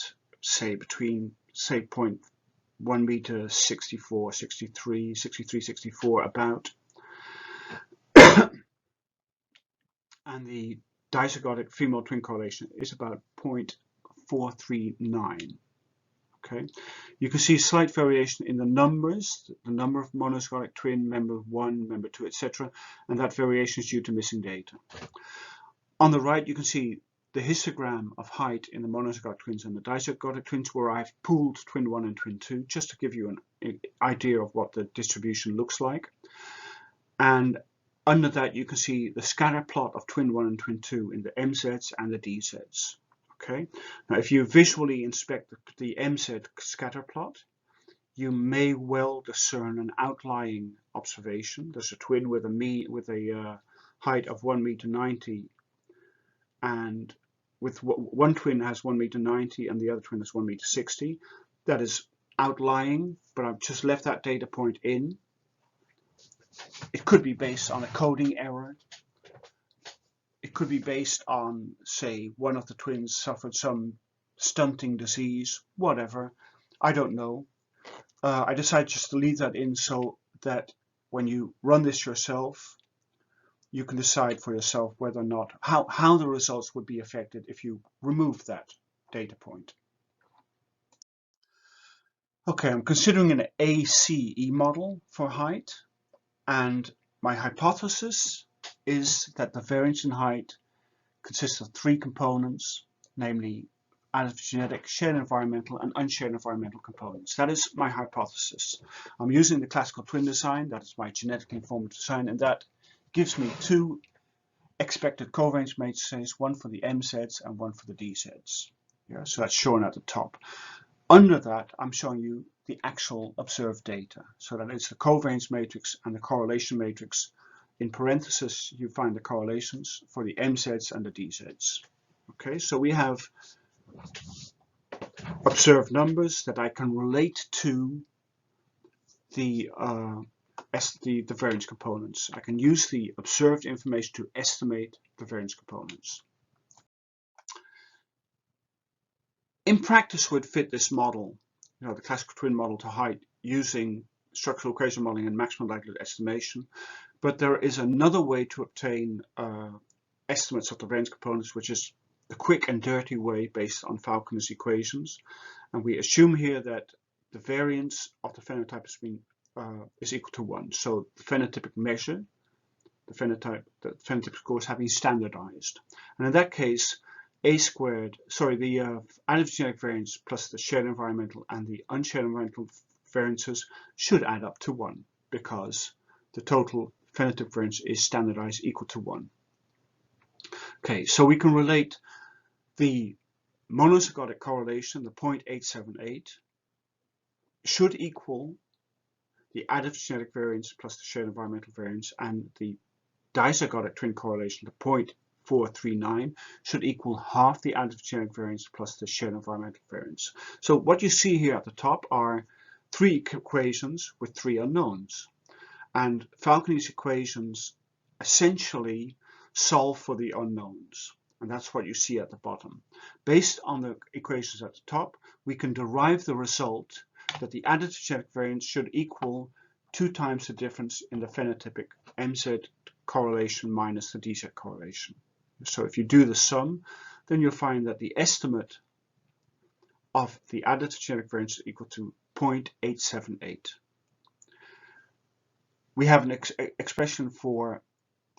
0.1 meter 64, 63, 64 about. And the dizygotic female twin correlation is about 0.439. Okay, you can see slight variation in the numbers, the number of monozygotic twin, member 1, member 2, etc. And that variation is due to missing data. On the right you can see the histogram of height in the monozygotic twins and the dizygotic twins, where I've pooled twin 1 and twin 2 just to give you an idea of what the distribution looks like. And under that you can see the scatter plot of twin 1 and twin 2 in the MZs and the DZs. Okay. Now if you visually inspect the MZ scatter plot, you may well discern an outlying observation. There's a twin with a height of 1.90 meters, and with one twin has 1.90 meters and the other twin has 1.60 meters. That is outlying, but I've just left that data point in. It could be based on a coding error. It could be based on, say, one of the twins suffered some stunting disease, whatever. I don't know. I decided just to leave that in so that when you run this yourself, you can decide for yourself whether or not, how the results would be affected if you remove that data point. Okay, I'm considering an ACE model for height, and my hypothesis is that the variance in height consists of three components, namely additive genetic, shared environmental, and unshared environmental components. That is my hypothesis. I'm using the classical twin design, that is my genetically informed design, and that gives me two expected covariance matrices, one for the MZs and one for the DZs. Yeah, so that's shown at the top. Under that, I'm showing you the actual observed data. So that is the covariance matrix and the correlation matrix. In parentheses, you find the correlations for the MZs and the DZs. Okay, so we have observed numbers that I can relate to the variance components. I can use the observed information to estimate the variance components. In practice, we'd fit this model, the classical twin model, to height using structural equation modeling and maximum likelihood estimation. But there is another way to obtain estimates of the variance components, which is the quick and dirty way based on Falconer's equations. And we assume here that the variance of the phenotype is equal to 1. So the phenotypic measure, the phenotypic scores have been standardized. And in that case, the additive genetic variance plus the shared environmental and the unshared environmental variances should add up to 1, because the total phenotypic variance is standardized equal to 1. Okay, so we can relate the monozygotic correlation, the 0.878, should equal the additive genetic variance plus the shared environmental variance, and the dizygotic twin correlation, the 0.439, should equal half the additive genetic variance plus the shared environmental variance. So what you see here at the top are three equations with three unknowns. And Falconer's equations essentially solve for the unknowns. And that's what you see at the bottom. Based on the equations at the top, we can derive the result that the additive genetic variance should equal 2 times the difference in the phenotypic MZ correlation minus the DZ correlation. So if you do the sum, then you'll find that the estimate of the additive genetic variance is equal to 0.878. We have an expression for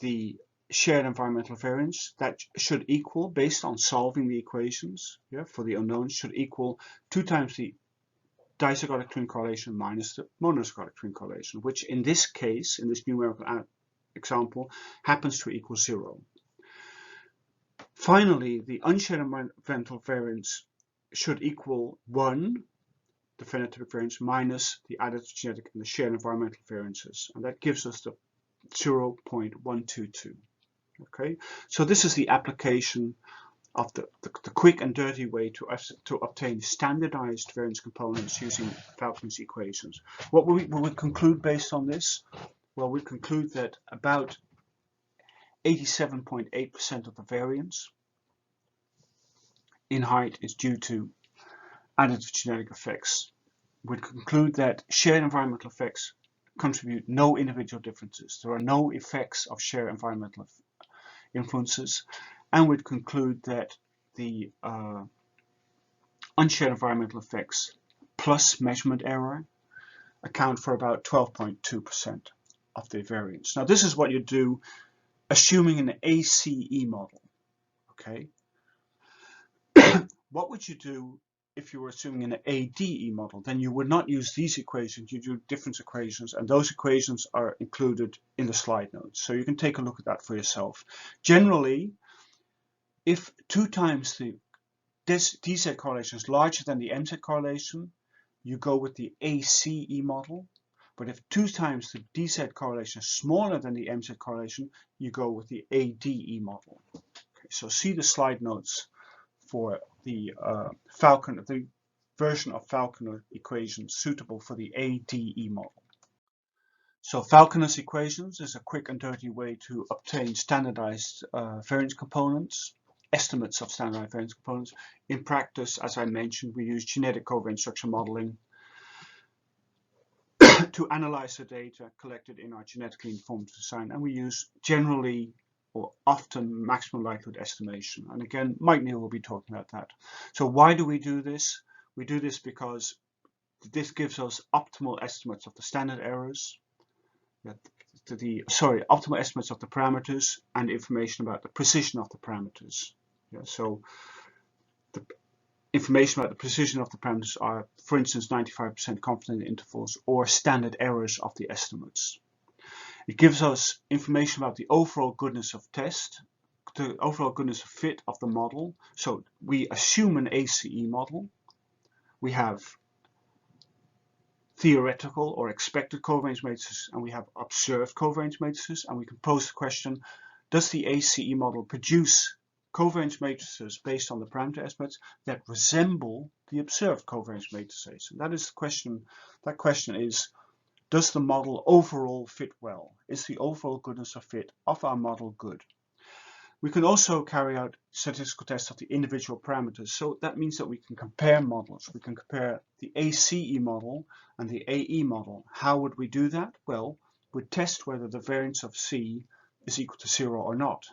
the shared environmental variance that should equal, based on solving the equations for the unknowns, should equal 2 times the dizygotic twin correlation minus the monozygotic twin correlation, which in this case, in this numerical example, happens to equal 0. Finally, the unshared environmental variance should equal 1, the phenotypic variance, minus the additive genetic and the shared environmental variances, and that gives us the 0.122. Okay, so this is the application of the quick and dirty way to obtain standardized variance components using Falconer's equations. What will we conclude based on this? Well, we conclude that about 87.8% of the variance in height is due to additive genetic effects. We conclude that shared environmental effects contribute no individual differences. There are no effects of shared environmental influences, and we'd conclude that the unshared environmental effects plus measurement error account for about 12.2% of the variance. Now this is what you do assuming an ACE model. Okay, what would you do if you were assuming an ADE model? Then you would not use these equations, you do difference equations, and those equations are included in the slide notes. So you can take a look at that for yourself. Generally, if 2 times the DZ correlation is larger than the MZ correlation, you go with the ACE model. But if 2 times the DZ correlation is smaller than the MZ correlation, you go with the ADE model. Okay, so see the slide notes for the version of Falconer equations suitable for the ADE model. So Falconer's equations is a quick and dirty way to obtain standardized variance components, estimates of standardized variance components. In practice, as I mentioned, we use genetic covariance structure modeling to analyze the data collected in our genetically informed design, and we use generally or often maximum likelihood estimation. And again, Mike Neal will be talking about that. So why do we do this? We do this because this gives us optimal estimates of the standard errors, optimal estimates of the parameters, and information about the precision of the parameters. So the information about the precision of the parameters are, for instance, 95% confidence intervals or standard errors of the estimates. It gives us information about the overall goodness of test, the overall goodness of fit of the model. So we assume an ACE model. We have theoretical or expected covariance matrices, and we have observed covariance matrices, and we can pose the question, does the ACE model produce covariance matrices based on the parameter estimates that resemble the observed covariance matrices? And that is the question. That question is, does the model overall fit well? Is the overall goodness of fit of our model good? We can also carry out statistical tests of the individual parameters. So that means that we can compare models. We can compare the ACE model and the AE model. How would we do that? Well, we'd test whether the variance of C is equal to 0 or not.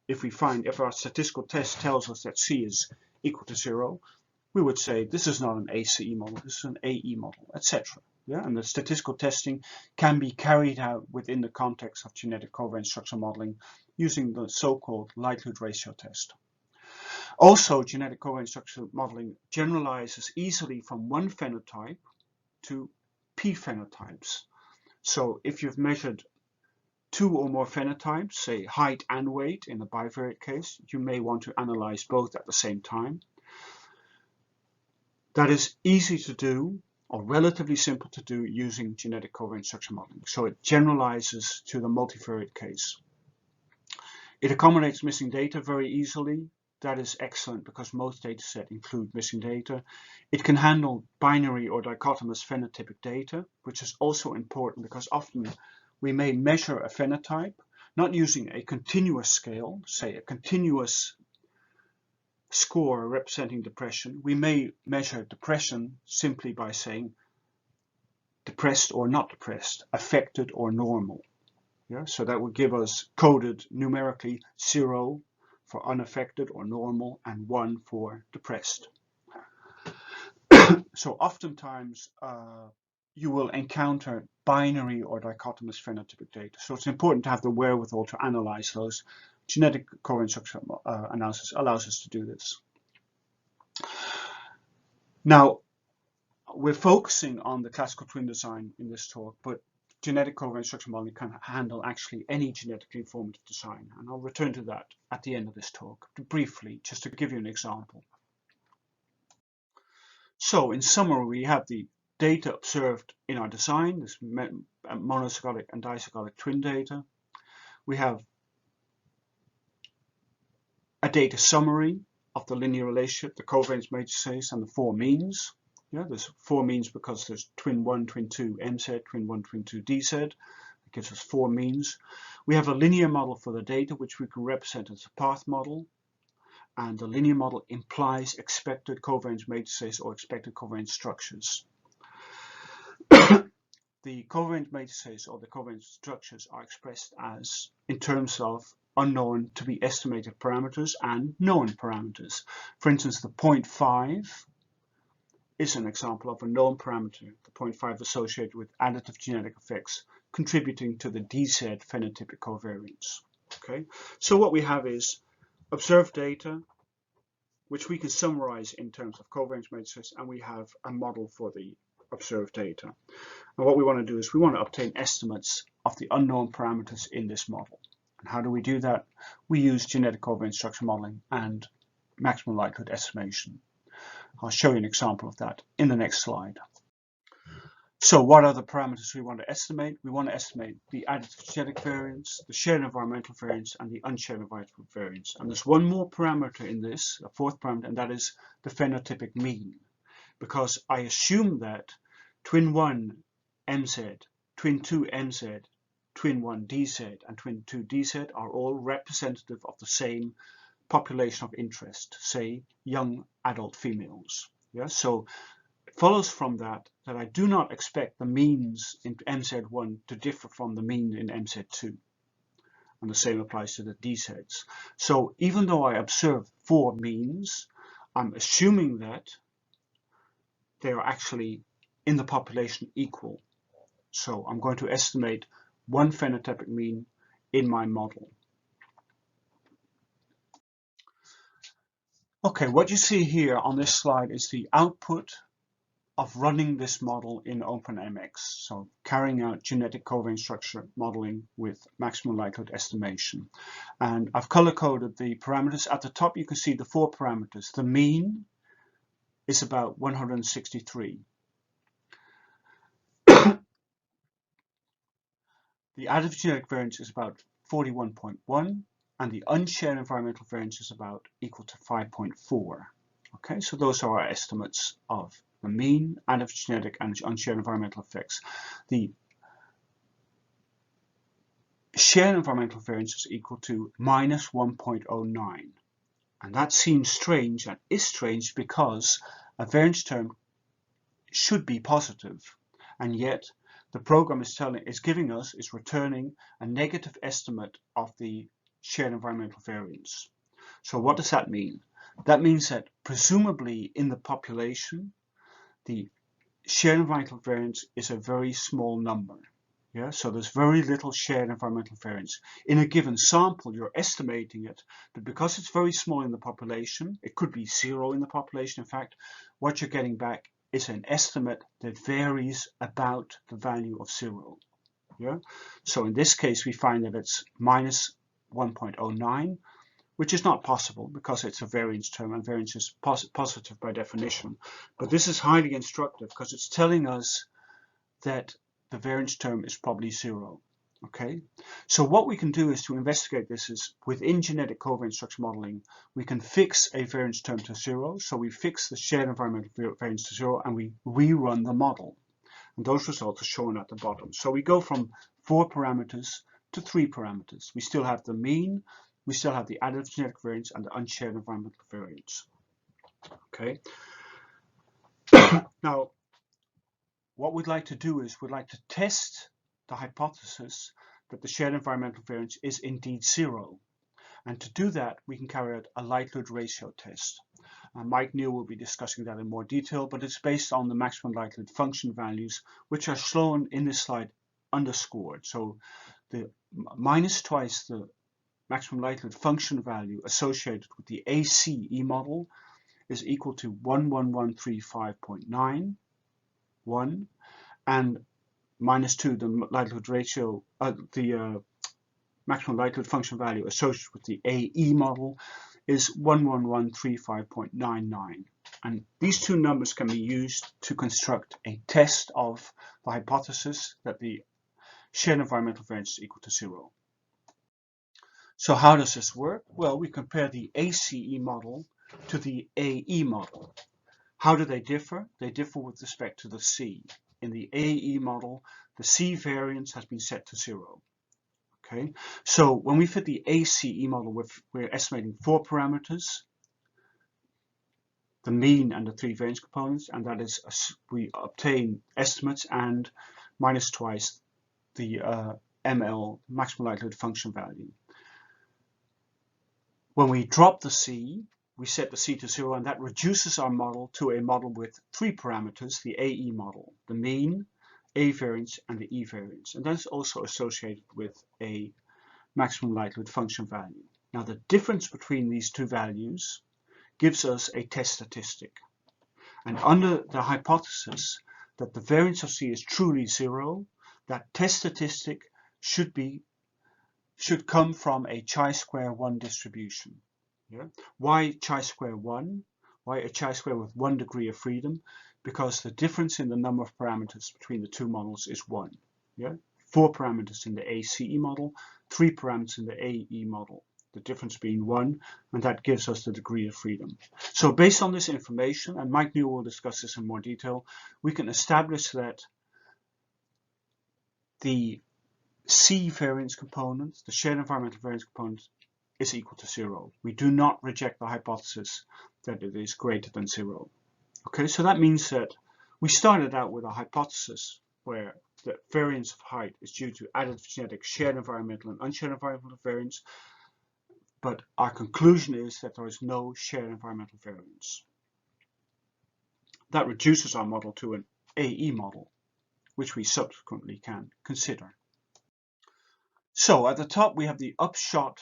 If our statistical test tells us that C is equal to 0, we would say this is not an ACE model, this is an AE model, etc. And the statistical testing can be carried out within the context of genetic covariance structure modeling using the so-called likelihood ratio test. Also, genetic covariance structure modeling generalizes easily from one phenotype to p phenotypes. So if you've measured 2 or more phenotypes, say height and weight in a bivariate case, you may want to analyze both at the same time. That is easy to do, or relatively simple to do, using genetic covariance structure modeling. So it generalizes to the multivariate case. It accommodates missing data very easily. That is excellent because most datasets include missing data. It can handle binary or dichotomous phenotypic data, which is also important because often we may measure a phenotype not using a continuous scale, say a continuous score representing depression. We may measure depression simply by saying depressed or not depressed, affected or normal. So that would give us coded numerically 0 for unaffected or normal and 1 for depressed. So oftentimes you will encounter binary or dichotomous phenotypic data. So it's important to have the wherewithal to analyze those. Genetic covariance structure analysis allows us to do this. Now, we're focusing on the classical twin design in this talk, but genetic covariance structure modeling can handle actually any genetically informative design. And I'll return to that at the end of this talk, briefly, just to give you an example. So in summary, we have the data observed in our design, this monozygotic and dizygotic twin data. We have a data summary of the linear relationship, the covariance matrices, and the 4 means. There's 4 means because there's twin 1, twin 2 MZ, twin 1, twin 2 DZ. It gives us 4 means. We have a linear model for the data, which we can represent as a path model. And the linear model implies expected covariance matrices or expected covariance structures. The covariance matrices or the covariance structures are expressed as in terms of unknown to be estimated parameters and known parameters. For instance, the 0.5 is an example of a known parameter, the 0.5 associated with additive genetic effects contributing to the DZ phenotypic covariance. Okay, so what we have is observed data, which we can summarize in terms of covariance matrices, and we have a model for the observed data. And what we want to do is we want to obtain estimates of the unknown parameters in this model. And how do we do that? We use genetic covariance structure modeling and maximum likelihood estimation. I'll show you an example of that in the next slide. So what are the parameters we want to estimate? We want to estimate the additive genetic variance, the shared environmental variance, and the unshared environmental variance. And there's one more parameter in this, a 4th parameter, and that is the phenotypic mean. because I assume that twin 1 MZ, twin 2 MZ, twin 1 DZ, and twin 2 DZ are all representative of the same population of interest, say young adult females. Yeah, so it follows from that I do not expect the means in MZ1 to differ from the mean in MZ2. And the same applies to the DZs. So even though I observe 4 means, I'm assuming that they are actually in the population equal. So I'm going to estimate one phenotypic mean in my model. Okay, what you see here on this slide is the output of running this model in OpenMX, so carrying out genetic covariance structure modeling with maximum likelihood estimation. And I've color-coded the parameters. At the top you can see the 4 parameters. The mean is about 163. The additive genetic variance is about 41.1, and the unshared environmental variance is about equal to 5.4. Okay, so those are our estimates of the mean, additive genetic, and unshared environmental effects. The shared environmental variance is equal to minus 1.09. And that seems strange, and is strange because a variance term should be positive, and yet the program is returning a negative estimate of the shared environmental variance. So what does that mean? That means that presumably in the population, the shared environmental variance is a very small number. Yeah, so there's very little shared environmental variance. In a given sample, you're estimating it, but because it's very small in the population, it could be 0 in the population. In fact, what you're getting back is an estimate that varies about the value of 0. Yeah, so in this case, we find that it's minus 1.09, which is not possible because it's a variance term, and variance is positive by definition. But this is highly instructive because it's telling us that the variance term is probably 0. Okay, so what we can do is to investigate this is within genetic covariance structure modeling, we can fix a variance term to 0. So we fix the shared environmental variance to 0 and we rerun the model. And those results are shown at the bottom. So we go from 4 parameters to 3 parameters. We still have the mean, we still have the additive genetic variance and the unshared environmental variance. Okay. Now, what we'd like to do is we'd like to test the hypothesis that the shared environmental variance is indeed 0. And to do that, we can carry out a likelihood ratio test. Mike Neal will be discussing that in more detail, but it's based on the maximum likelihood function values, which are shown in this slide underscored. So the minus twice the maximum likelihood function value associated with the ACE model is equal to 11135.9. 1, and minus 2 the likelihood ratio, the maximum likelihood function value associated with the AE model is 11135.99. And these two numbers can be used to construct a test of the hypothesis that the shared environmental variance is equal to 0. So how does this work? Well, we compare the ACE model to the AE model. How do they differ? They differ with respect to the C. In the AE model, the C variance has been set to 0. Okay, so when we fit the ACE model, we're estimating 4 parameters, the mean and the 3 variance components, and that is we obtain estimates and minus twice the ML, maximum likelihood function value. When we drop the C, we set the C to 0, and that reduces our model to a model with 3 parameters, the AE model, the mean, A variance, and the E variance. And that's also associated with a maximum likelihood function value. Now, the difference between these two values gives us a test statistic. And under the hypothesis that the variance of C is truly 0, that test statistic should come from a chi-square 1 distribution. Yeah. Why chi-square 1? Why a chi-square with 1 degree of freedom? Because the difference in the number of parameters between the two models is 1. Yeah? 4 parameters in the ACE model, 3 parameters in the AE model. the difference being 1, and that gives us the degree of freedom. So based on this information, and Mike New will discuss this in more detail, we can establish that the C variance component, the shared environmental variance component, is equal to 0. We do not reject the hypothesis that it is greater than 0. Okay, so that means that we started out with a hypothesis where the variance of height is due to additive genetic shared environmental and unshared environmental variance, but our conclusion is that there is no shared environmental variance. That reduces our model to an AE model, which we subsequently can consider. So at the top we have the upshot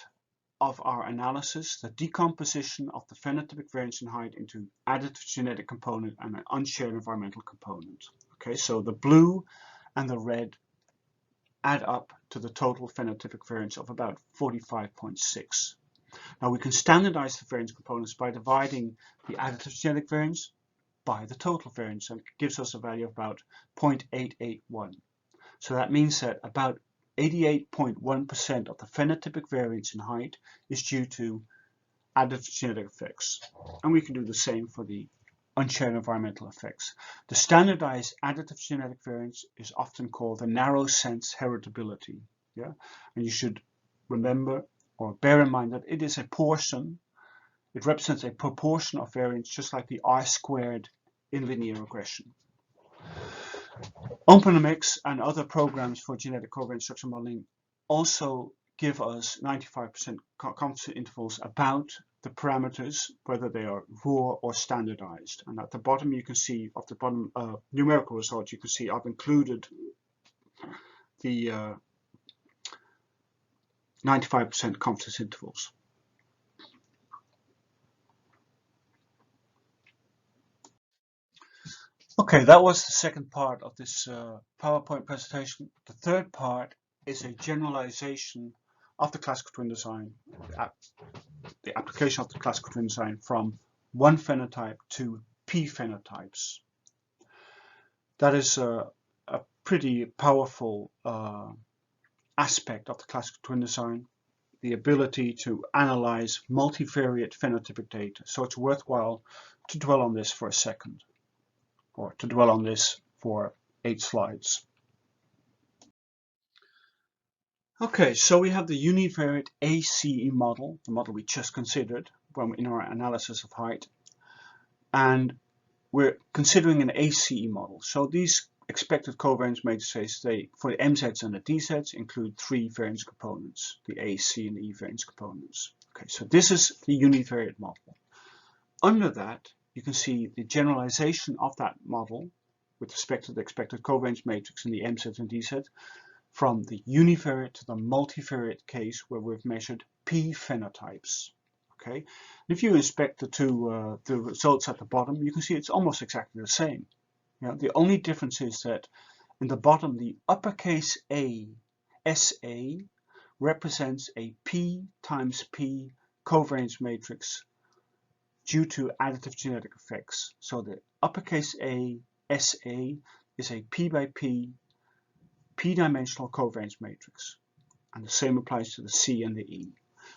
of our analysis, the decomposition of the phenotypic variance in height into additive genetic component and an unshared environmental component. Okay, so the blue and the red add up to the total phenotypic variance of about 45.6. Now we can standardize the variance components by dividing the additive genetic variance by the total variance, and it gives us a value of about 0.881. So that means that about 88.1% of the phenotypic variance in height is due to additive genetic effects. And we can do the same for the unshared environmental effects. The standardized additive genetic variance is often called the narrow sense heritability. Yeah? And you should remember or bear in mind that it is a portion, it represents a proportion of variance, just like the R-squared in linear regression. OpenMX and other programs for genetic covariance structure modeling also give us 95% confidence intervals about the parameters, whether they are raw or standardized. And at the bottom you can see, of the bottom numerical results, you can see I've included the 95% confidence intervals. Okay, that was the second part of this PowerPoint presentation. The third part is a generalization of the classical twin design, the application of the classical twin design from one phenotype to P phenotypes. That is a pretty powerful aspect of the classical twin design, the ability to analyze multivariate phenotypic data. So it's worthwhile to dwell on this for a second, or to dwell on this for 8 slides. Okay, so we have the univariate ACE model, the model we just considered in our analysis of height, and we're considering an ACE model. So these expected covariance matrices, for the MZs and the DZs, include 3 variance components, the AC and the E variance components. Okay, so this is the univariate model. Under that, you can see the generalization of that model with respect to the expected covariance matrix in the MZ and DZ from the univariate to the multivariate case where we've measured P phenotypes. Okay, and if you inspect the results at the bottom, you can see it's almost exactly the same. You know, the only difference is that in the bottom, the uppercase A, SA, represents a P times P covariance matrix due to additive genetic effects. So the uppercase A, SA, is a P by P, P-dimensional covariance matrix. And the same applies to the C and the E.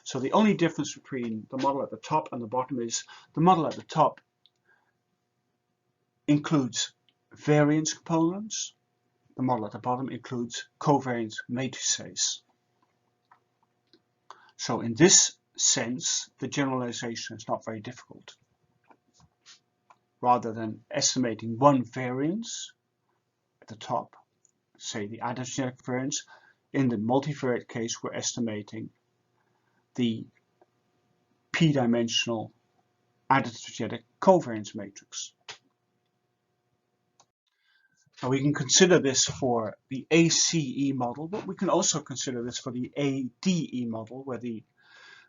So the only difference between the model at the top and the bottom is the model at the top includes variance components. The model at the bottom includes covariance matrices. So in this sense, the generalization is not very difficult. Rather than estimating one variance at the top, say the additive genetic variance, in the multivariate case we're estimating the p-dimensional additive genetic covariance matrix. Now we can consider this for the ACE model, but we can also consider this for the ADE model, where the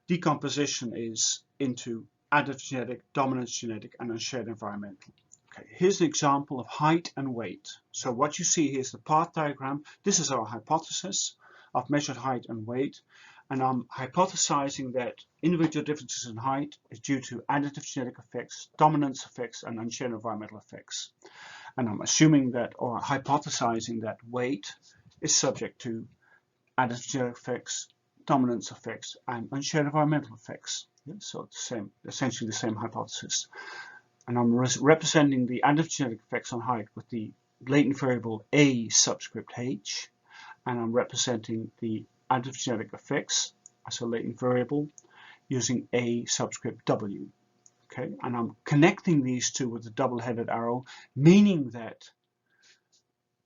decomposition is into additive genetic, dominance genetic, and unshared environmental. Okay, here's an example of height and weight. So what you see here is the path diagram. This is our hypothesis. I've measured height and weight, and I'm hypothesizing that individual differences in height is due to additive genetic effects, dominance effects, and unshared environmental effects. And I'm assuming that, or hypothesizing that weight is subject to additive genetic effects, dominance effects, and unshared environmental effects. Yeah, so it's the same, essentially the same hypothesis. And I'm representing the additive genetic effects on height with the latent variable A subscript H, and I'm representing the additive genetic effects as a latent variable using A subscript W. Okay, and I'm connecting these two with a double-headed arrow, meaning that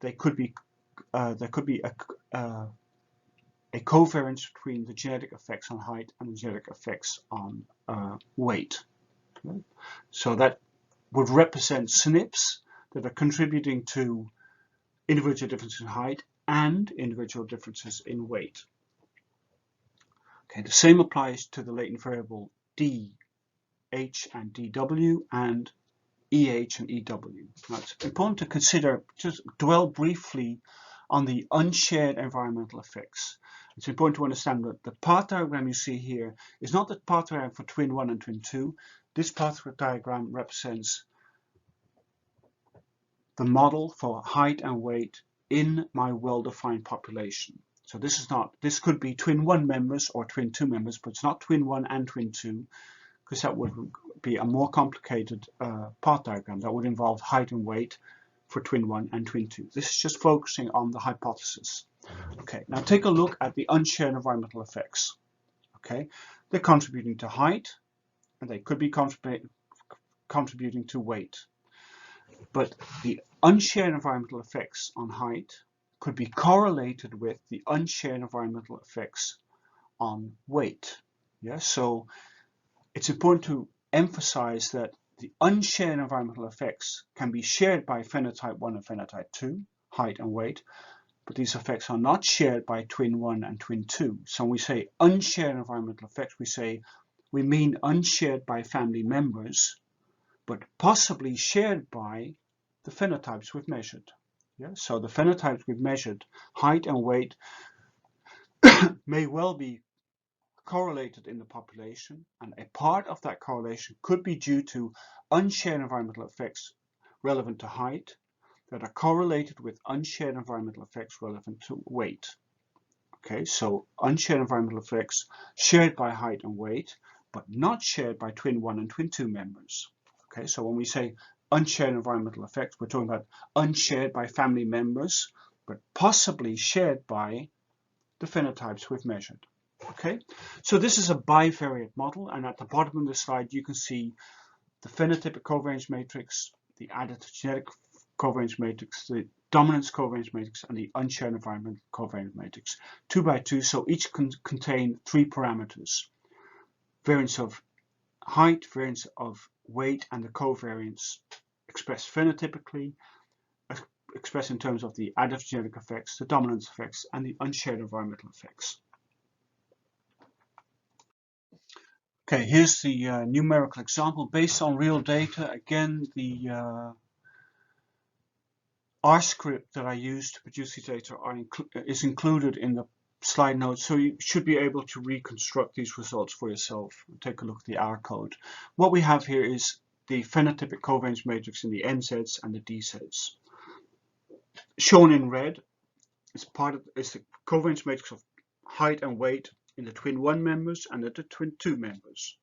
there could be a covariance between the genetic effects on height and the genetic effects on weight. Okay? So that would represent SNPs that are contributing to individual differences in height and individual differences in weight. Okay, the same applies to the latent variable D, H and DW and EH and EW. Now it's important to consider, just dwell briefly on the unshared environmental effects. It's important to understand that the path diagram you see here is not the path diagram for twin 1 and twin 2. This path diagram represents the model for height and weight in my well-defined population. So this could be twin 1 members or twin 2 members, but it's not twin 1 and twin 2, because that would be a more complicated path diagram. That would involve height and weight for twin 1 and twin 2. This is just focusing on the hypothesis. Okay, now take a look at the unshared environmental effects. Okay, they're contributing to height, and they could be contributing to weight. But the unshared environmental effects on height could be correlated with the unshared environmental effects on weight. Yeah, so it's important to emphasize that the unshared environmental effects can be shared by phenotype 1 and phenotype 2, height and weight, but these effects are not shared by twin 1 and twin 2. So when we say unshared environmental effects, we mean unshared by family members, but possibly shared by the phenotypes we've measured. Yeah? So the phenotypes we've measured, height and weight, may well be correlated in the population, and a part of that correlation could be due to unshared environmental effects relevant to height that are correlated with unshared environmental effects relevant to weight. Okay, so unshared environmental effects shared by height and weight, but not shared by twin 1 and twin 2 members. Okay, so when we say unshared environmental effects, we're talking about unshared by family members, but possibly shared by the phenotypes we've measured. Okay, so this is a bivariate model, and at the bottom of the slide you can see the phenotypic covariance matrix, the additive genetic covariance matrix, the dominance covariance matrix, and the unshared environmental covariance matrix, 2 by 2. So each contain 3 parameters: variance of height, variance of weight, and the covariance expressed phenotypically, expressed in terms of the additive genetic effects, the dominance effects, and the unshared environmental effects. Okay, here's the numerical example based on real data. Again, the R script that I used to produce these data is included in the slide notes, so you should be able to reconstruct these results for yourself. Take a look at the R code. What we have here is the phenotypic covariance matrix in the MZs and the DZs. Shown in red is the covariance matrix of height and weight in the twin 1 members and the twin 2 members,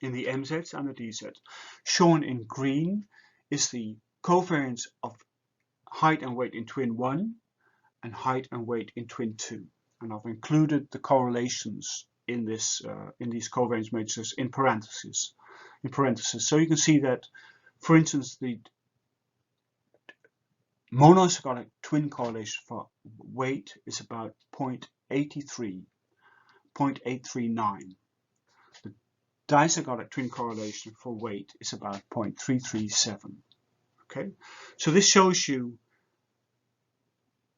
in the MZs and the DZs. Shown in green is the covariance of height and weight in twin 1 and height and weight in twin 2. And I've included the correlations in these covariance matrices in parentheses. So you can see that, for instance, the monozygotic twin correlation for weight is about 0.83, 0.839. The dizygotic twin correlation for weight is about 0.337. Okay, so this shows you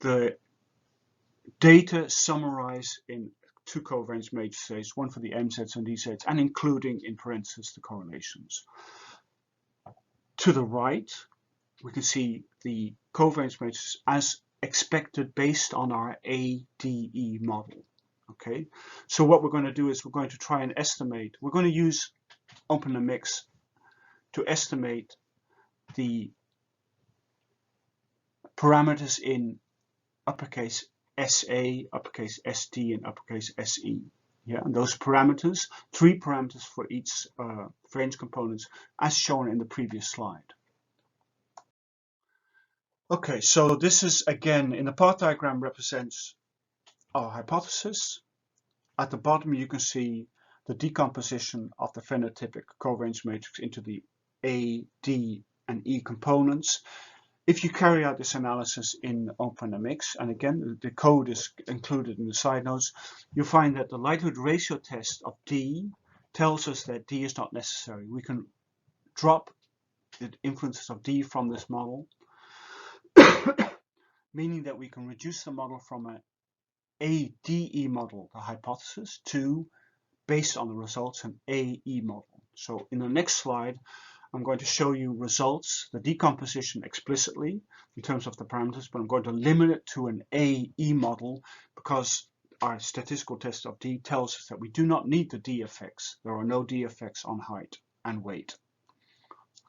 the data summarized in 2 covariance matrices, one for the MZs and DZs, and including in parentheses the correlations. To the right, we can see the covariance matrix as expected based on our ADE model. Okay, so what we're going to do is we're going to try and estimate. We're going to use OpenMX to estimate the parameters in uppercase SA, uppercase ST, and uppercase SE. Yeah, and those parameters, 3 parameters for each variance components, as shown in the previous slide. Okay, so this is again in the path diagram represents our hypothesis. At the bottom you can see the decomposition of the phenotypic covariance matrix into the A, D, and E components. If you carry out this analysis in OpenMX, and again the code is included in the side notes, you'll find that the likelihood ratio test of D tells us that D is not necessary. We can drop the influences of D from this model, meaning that we can reduce the model from an ADE model, the hypothesis, to, based on the results, an AE model. So in the next slide, I'm going to show you results, the decomposition explicitly in terms of the parameters, but I'm going to limit it to an AE model because our statistical test of D tells us that we do not need the D effects. There are no D effects on height and weight.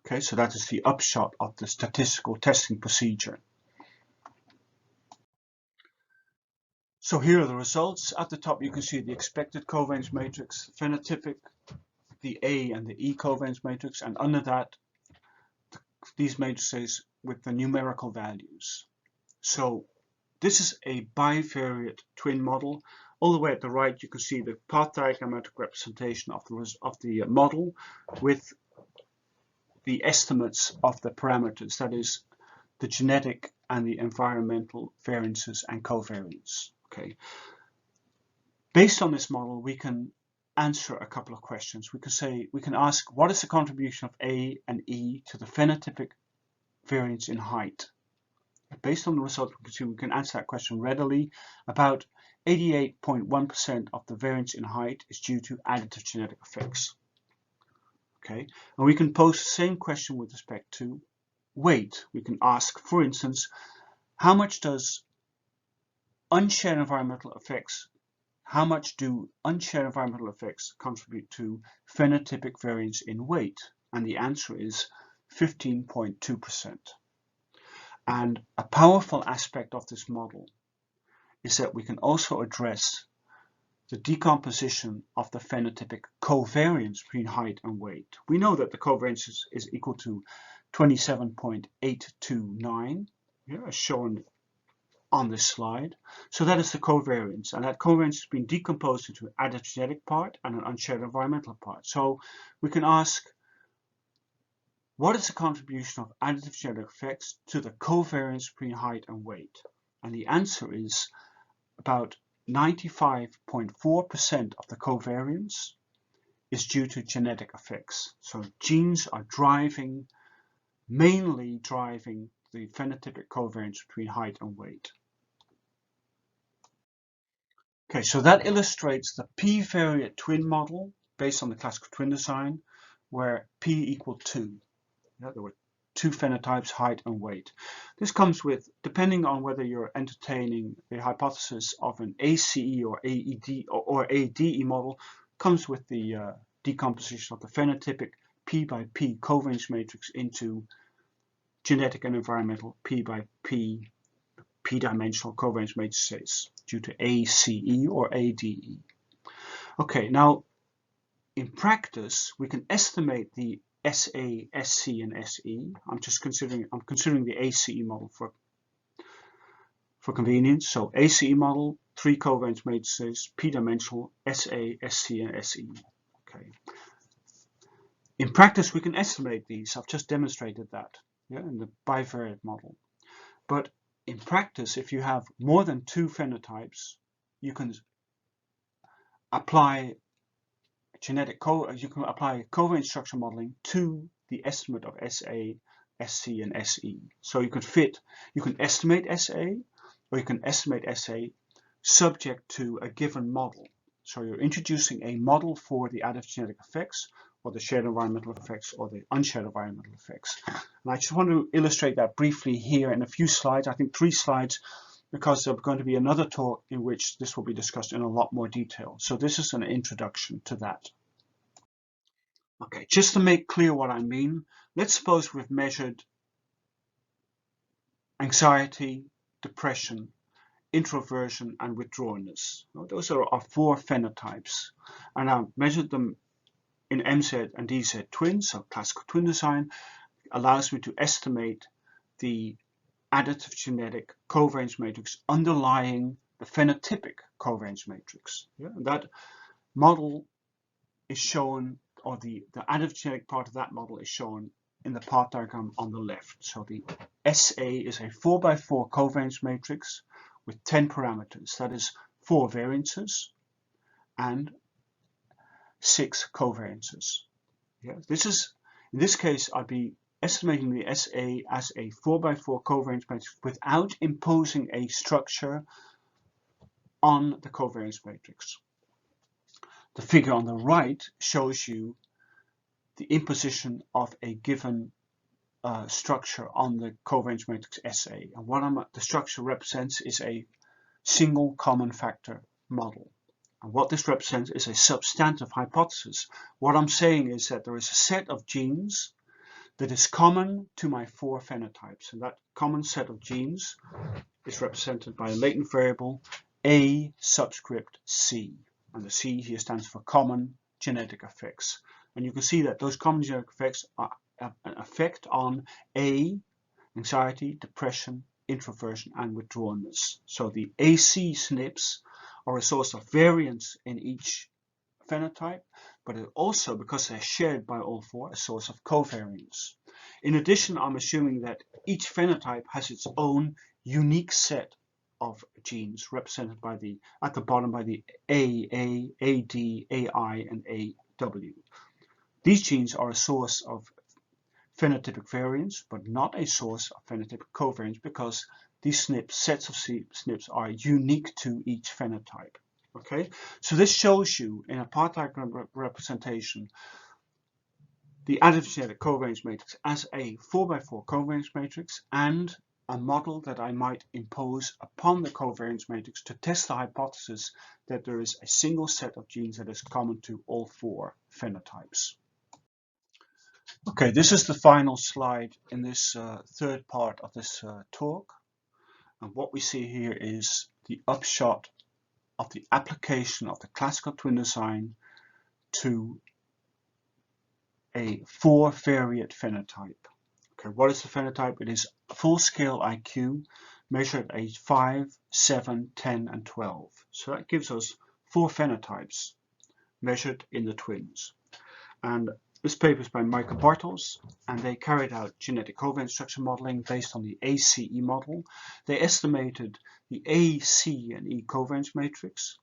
Okay, so that is the upshot of the statistical testing procedure. So here are the results. At the top you can see the expected covariance matrix, phenotypic, the A and the E covariance matrix, and under that these matrices with the numerical values. So this is a bivariate twin model. All the way at the right you can see the path diagrammatic representation of the model with the estimates of the parameters, that is the genetic and the environmental variances and covariance. Okay. Based on this model, we can answer a couple of questions. We can ask, what is the contribution of A and E to the phenotypic variance in height? Based on the results, we can answer that question readily. About 88.1% of the variance in height is due to additive genetic effects. Okay, and we can pose the same question with respect to weight. We can ask, for instance, how much do unshare environmental effects contribute to phenotypic variance in weight? And the answer is 15.2%. And a powerful aspect of this model is that we can also address the decomposition of the phenotypic covariance between height and weight. We know that the covariance is equal to 27.829, as shown on this slide. So that is the covariance, and that covariance has been decomposed into an additive genetic part and an unshared environmental part. So we can ask, what is the contribution of additive genetic effects to the covariance between height and weight? And the answer is about 95.4% of the covariance is due to genetic effects. So genes are mainly driving the phenotypic covariance between height and weight. Okay, so that illustrates the p-variate twin model based on the classical twin design, where p equaled 2. Yeah, there were 2 phenotypes, height and weight. This comes with, depending on whether you're entertaining the hypothesis of an ACE or AED or ADE model, comes with the decomposition of the phenotypic P by P covariance matrix into genetic and environmental P by P p-dimensional covariance matrices due to ACE or ADE. Okay, now in practice we can estimate the SA, SC, and SE. I'm considering the ACE model for convenience. So ACE model, 3 covariance matrices, p-dimensional, SA, SC, and SE. Okay. In practice, we can estimate these. I've just demonstrated that, yeah, in the bivariate model. But in practice, if you have more than 2 phenotypes, you can apply covariance structure modeling to the estimate of SA, SC, and SE. So you can estimate SA, or you can estimate SA subject to a given model. So you're introducing a model for the additive genetic effects, or the shared environmental effects, or the unshared environmental effects. And I just want to illustrate that briefly here in a few slides, I think 3 slides, because there's going to be another talk in which this will be discussed in a lot more detail. So this is an introduction to that. Okay, just to make clear what I mean, let's suppose we've measured anxiety, depression introversion, and withdrawnness. Those are our four phenotypes, and I measured them in MZ and DZ twins, so classical twin design allows me to estimate the additive genetic covariance matrix underlying the phenotypic covariance matrix. Yeah? And that model is shown, or the additive genetic part of that model is shown in the part diagram on the left. So the SA is a 4x4 covariance matrix with 10 parameters. That is 4 variances and 6 covariances. Yeah, in this case, I'd be estimating the SA as a 4x4 covariance matrix without imposing a structure on the covariance matrix. The figure on the right shows you the imposition of a given structure on the covariance matrix SA. And what the structure represents is a single common factor model. And what this represents is a substantive hypothesis. What I'm saying is that there is a set of genes that is common to my 4 phenotypes. And that common set of genes is represented by a latent variable A subscript C. And the C here stands for common genetic effects. And you can see that those common genetic effects have an effect on A, anxiety, depression, introversion, and withdrawnness. So the AC SNPs are a source of variance in each phenotype, but it also, because they're shared by all 4, a source of covariance. In addition, I'm assuming that each phenotype has its own unique set of genes represented by at the bottom by the AA, AD, AI, and AW. These genes are a source of phenotypic variance, but not a source of phenotypic covariance, because these sets of SNPs are unique to each phenotype. Okay, so this shows you in a part diagram representation the additive genetic covariance matrix as a 4x4 covariance matrix, and a model that I might impose upon the covariance matrix to test the hypothesis that there is a single set of genes that is common to all 4 phenotypes. Okay, this is the final slide in this third part of this talk. And what we see here is the upshot of the application of the classical twin design to a 4-variate phenotype. Okay, what is the phenotype? It is full-scale IQ measured at age 5, 7, 10, and 12. So that gives us 4 phenotypes measured in the twins. And this paper is by Michael Bartels, and they carried out genetic covariance structure modeling based on the ACE model. They estimated the A, C, and E covariance matrix,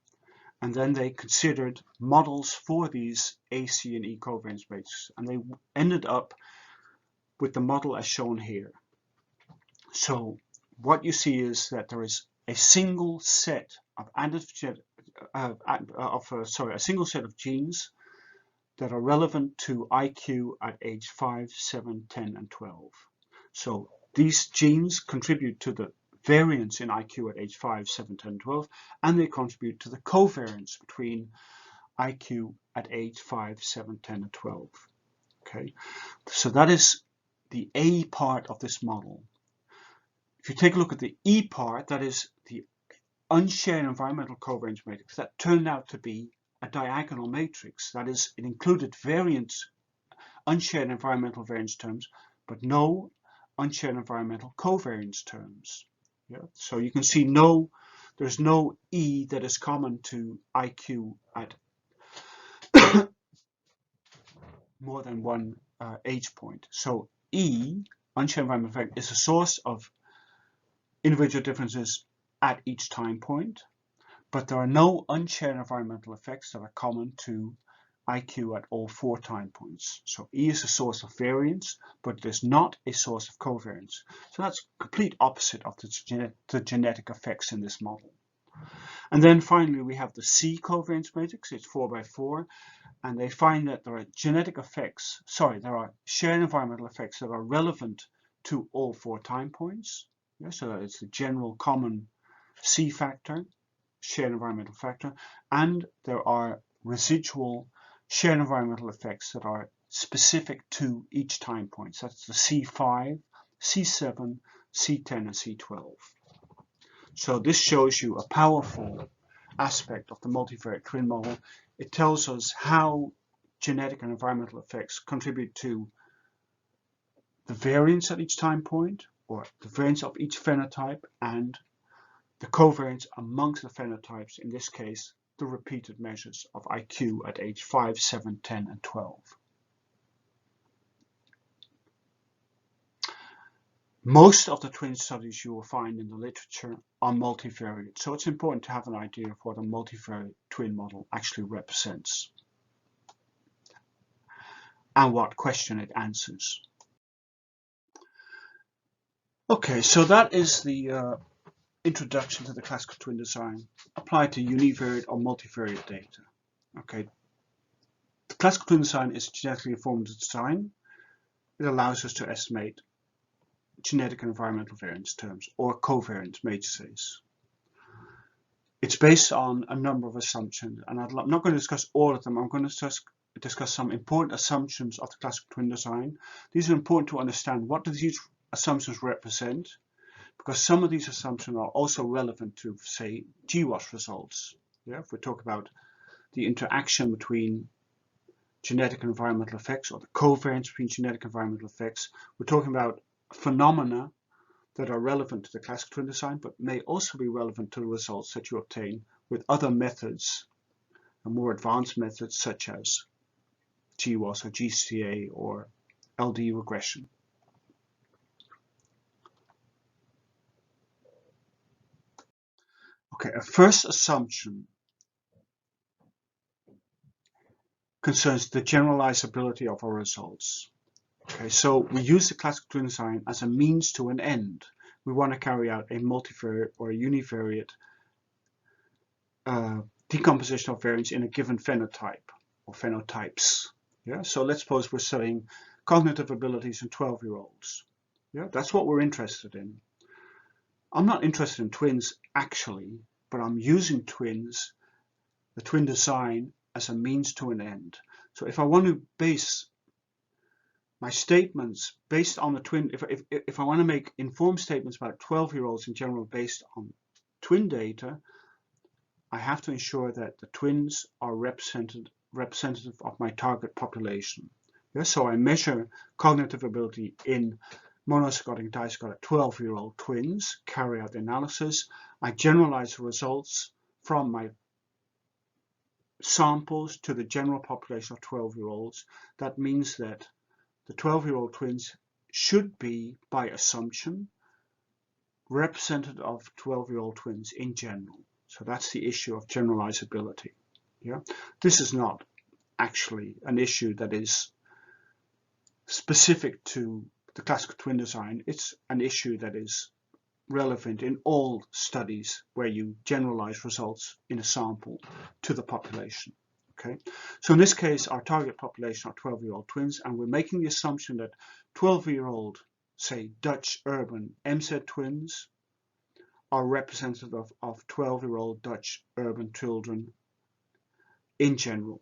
and then they considered models for these A, C, and E covariance matrices, and they ended up with the model as shown here. So what you see is that there is a single set of a single set of genes that are relevant to IQ at age 5, 7, 10, and 12. So these genes contribute to the variance in IQ at age 5, 7, 10, 12, and they contribute to the covariance between IQ at age 5, 7, 10, and 12. Okay, so that is the A part of this model. If you take a look at the E part, that is the unshared environmental covariance matrix, that turned out to be a diagonal matrix. That is, it included variance, unshared environmental variance terms, but no unshared environmental covariance terms. Yeah? So you can see there's no E that is common to IQ at more than one age point. So E, unshared environmental effect, is a source of individual differences at each time point, but there are no unshared environmental effects that are common to IQ at all 4 time points. So E is a source of variance, but it is not a source of covariance. So that's complete opposite of the genetic effects in this model. And then finally we have the C covariance matrix. It's 4x4, and they find that there are genetic effects, there are shared environmental effects that are relevant to all 4 time points. Yeah, so it's the general common C factor, shared environmental factor, and there are residual shared environmental effects that are specific to each time point. So that's the C5, C7, C10, and C12. So this shows you a powerful aspect of the multivariate twin model. It tells us how genetic and environmental effects contribute to the variance at each time point, or the variance of each phenotype, and the covariance amongst the phenotypes, in this case, the repeated measures of IQ at age 5, 7, 10, and 12. Most of the twin studies you will find in the literature are multivariate, so it's important to have an idea of what a multivariate twin model actually represents and what question it answers. Okay, so that is the introduction to the classical twin design applied to univariate or multivariate data. Okay, the classical twin design is a genetically informed design. It allows us to estimate genetic and environmental variance terms, or covariance matrices. It's based on a number of assumptions, and I'm not going to discuss all of them. I'm going to discuss some important assumptions of the classical twin design. These are important to understand. What do these assumptions represent? Because some of these assumptions are also relevant to, say, GWAS results. Yeah, if we talk about the interaction between genetic and environmental effects, or the covariance between genetic and environmental effects, we're talking about phenomena that are relevant to the classical twin design, but may also be relevant to the results that you obtain with other methods, and more advanced methods such as GWAS or GCA or LD regression. Okay, a first assumption concerns the generalizability of our results. Okay, so we use the classical twin design as a means to an end. We want to carry out a multivariate or a univariate decomposition of variance in a given phenotype or phenotypes. Yeah, so let's suppose we're studying cognitive abilities in 12-year-olds. Yeah, that's what we're interested in. I'm not interested in twins actually, but I'm using twins, the twin design, as a means to an end. So if I want to base my statements based on the twin, if I want to make informed statements about 12-year-olds in general based on twin data, I have to ensure that the twins are representative of my target population. Yeah, so I measure cognitive ability in monozygotic and dizygotic 12-year-old twins, carry out the analysis. I generalize the results from my samples to the general population of 12-year-olds. That means that the 12-year-old twins should be, by assumption, representative of 12-year-old twins in general. So that's the issue of generalizability. Yeah, this is not actually an issue that is specific to the classical twin design. It's an issue that is relevant in all studies where you generalize results in a sample to the population. Okay, so in this case, our target population are 12-year-old twins, and we're making the assumption that 12-year-old, say, Dutch urban MZ twins are representative of 12-year-old Dutch urban children in general.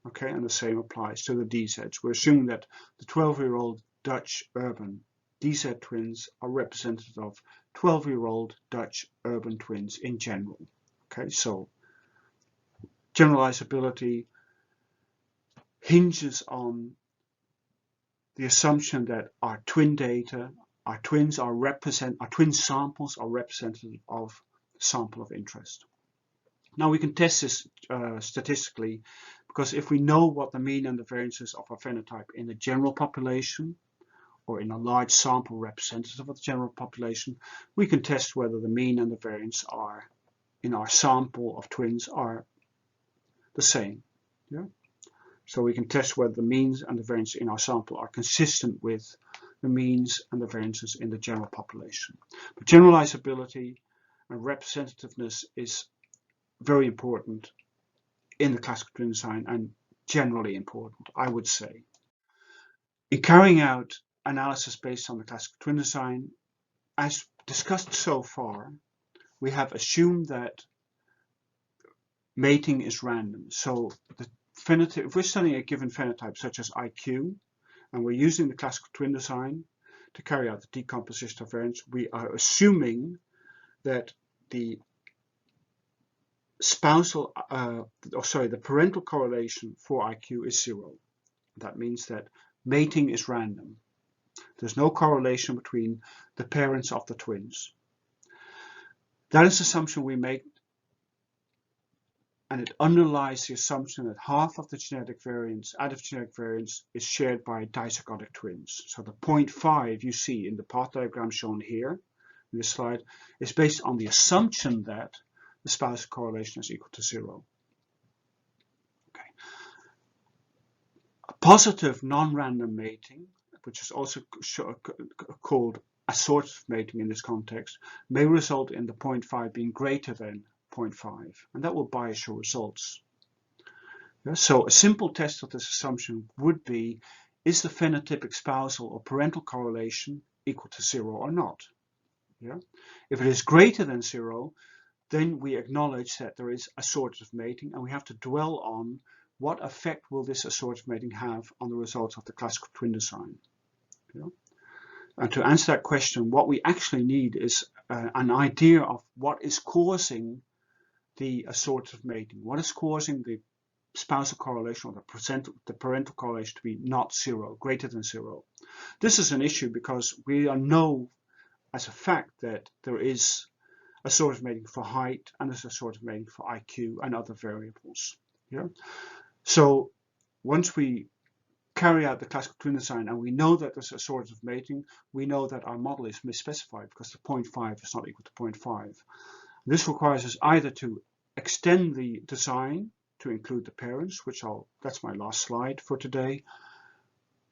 Okay, and the same applies to the DZs. We're assuming that the 12-year-old Dutch urban DZ twins are representative of 12-year-old Dutch urban twins in general. Okay, so generalizability hinges on the assumption that our twin data, our twin samples are representative of the sample of interest. Now we can test this statistically, because if we know what the mean and the variances of our phenotype in the general population, or in a large sample representative of the general population, we can test whether the mean and the variance are in our sample of twins are the same. Yeah? So we can test whether the means and the variance in our sample are consistent with the means and the variances in the general population. But generalizability and representativeness is very important in the classical twin design, and generally important, I would say. In carrying out analysis based on the classical twin design, as discussed so far, we have assumed that mating is random. So the phenotype, if we're studying a given phenotype such as IQ, and we're using the classical twin design to carry out the decomposition of variance, we are assuming that the the parental correlation for IQ is 0. That means that mating is random. There's no correlation between the parents of the twins. That is the assumption we make, and it underlies the assumption that half of the genetic variance, additive genetic variance, is shared by dizygotic twins. So the 0.5 you see in the path diagram shown here in this slide is based on the assumption that the spousal correlation is equal to 0. Okay. A positive non-random mating, which is also called assortative mating in this context, may result in the 0.5 being greater than 0.5, and that will bias your results. Yeah, so a simple test of this assumption would be, is the phenotypic spousal or parental correlation equal to 0 or not? Yeah? If it is greater than 0, then we acknowledge that there is assortative mating, and we have to dwell on what effect will this assortative mating have on the results of the classical twin design. Yeah? And to answer that question, what we actually need is an idea of what is causing the assortative mating. What is causing the spousal correlation or the parental correlation to be not 0, greater than 0? This is an issue because we know as a fact that there is assortative mating for height and there's assortative mating for IQ and other variables. Yeah? So once we carry out the classical twin design and we know that there's assortative mating, we know that our model is misspecified because the 0.5 is not equal to 0.5. This requires us either to extend the design to include the parents, that's my last slide for today,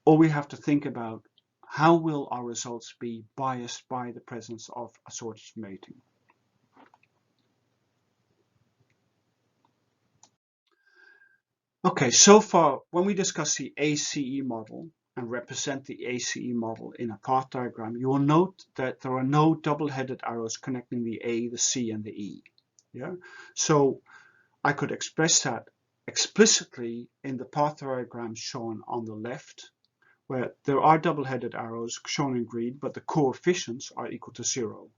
or we have to think about how will our results be biased by the presence of assortative mating. Okay, so far when we discuss the ACE model and represent the ACE model in a path diagram, you will note that there are no double-headed arrows connecting the A, the C, and the E. Yeah? So I could express that explicitly in the path diagram shown on the left, where there are double-headed arrows shown in green, but the coefficients are equal to 0.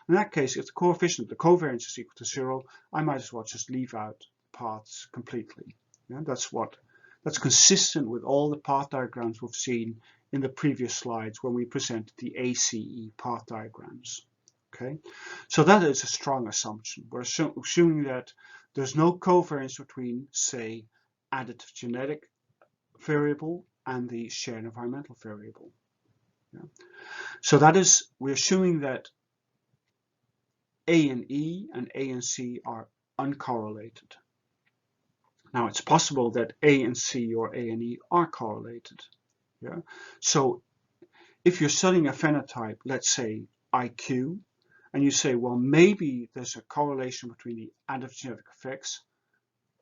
In that case, if the coefficient, the covariance is equal to 0, I might as well just leave out paths completely. Yeah, that's consistent with all the path diagrams we've seen in the previous slides when we presented the ACE path diagrams. Okay, so that is a strong assumption. We're assuming that there's no covariance between, say, additive genetic variable and the shared environmental variable. Yeah. So that is, we're assuming that A and E and A and C are uncorrelated. Now it's possible that A and C or A and E are correlated. Yeah? So if you're studying a phenotype, let's say IQ, and you say, well, maybe there's a correlation between the additive genetic effects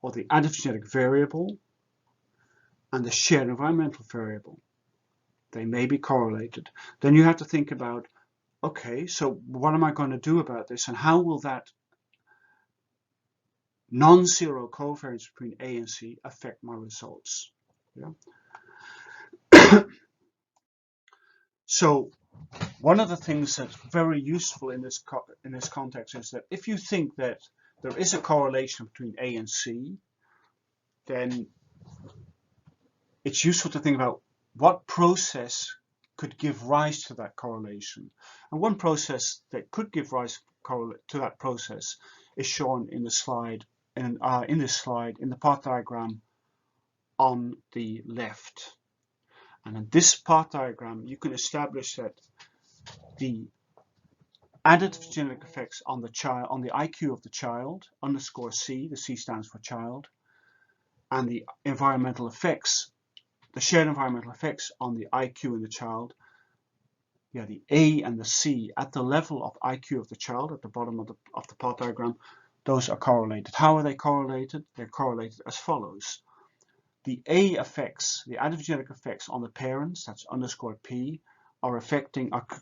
or the additive genetic variable and the shared environmental variable. They may be correlated. Then you have to think about, okay, so what am I going to do about this, and how will that non-zero covariance between A and C affect my results? Yeah. So one of the things that's very useful in this context is that if you think that there is a correlation between A and C, then it's useful to think about what process could give rise to that correlation. And one process that could give rise to that process is shown in the slide, in the path diagram on the left. And in this path diagram, you can establish that the additive genetic effects on the child, on the IQ of the child, underscore C, the C stands for child, and the environmental effects, the shared environmental effects on the IQ in the child, yeah, the A and the C at the level of IQ of the child at the bottom of the path diagram, those are correlated. How are they correlated? They're correlated as follows. The A effects, the additive genetic effects on the parents, that's underscore P, are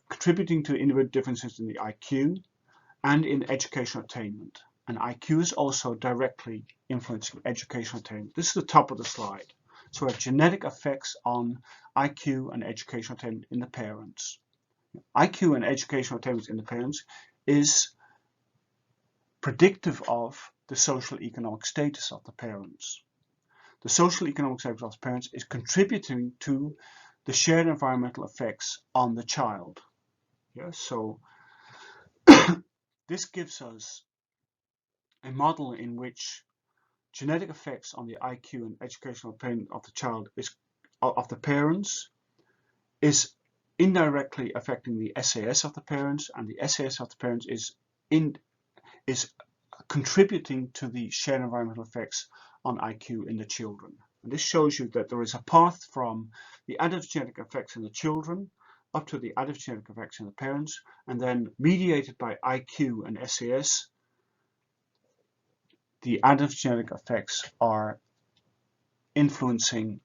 contributing to individual differences in the IQ and in educational attainment. And IQ is also directly influencing educational attainment. This is the top of the slide. So we have genetic effects on IQ and educational attainment in the parents. IQ and educational attainment in the parents is predictive of the social economic status of the parents. The social economic status of the parents is contributing to the shared environmental effects on the child. Yeah, so this gives us a model in which genetic effects on the IQ and educational attainment of the child of the parents is indirectly affecting the SAS of the parents, and the SAS of the parents is contributing to the shared environmental effects on IQ in the children. And this shows you that there is a path from the additive genetic effects in the children up to the additive genetic effects in the parents, and then mediated by IQ and SAS, the additive genetic effects are influencing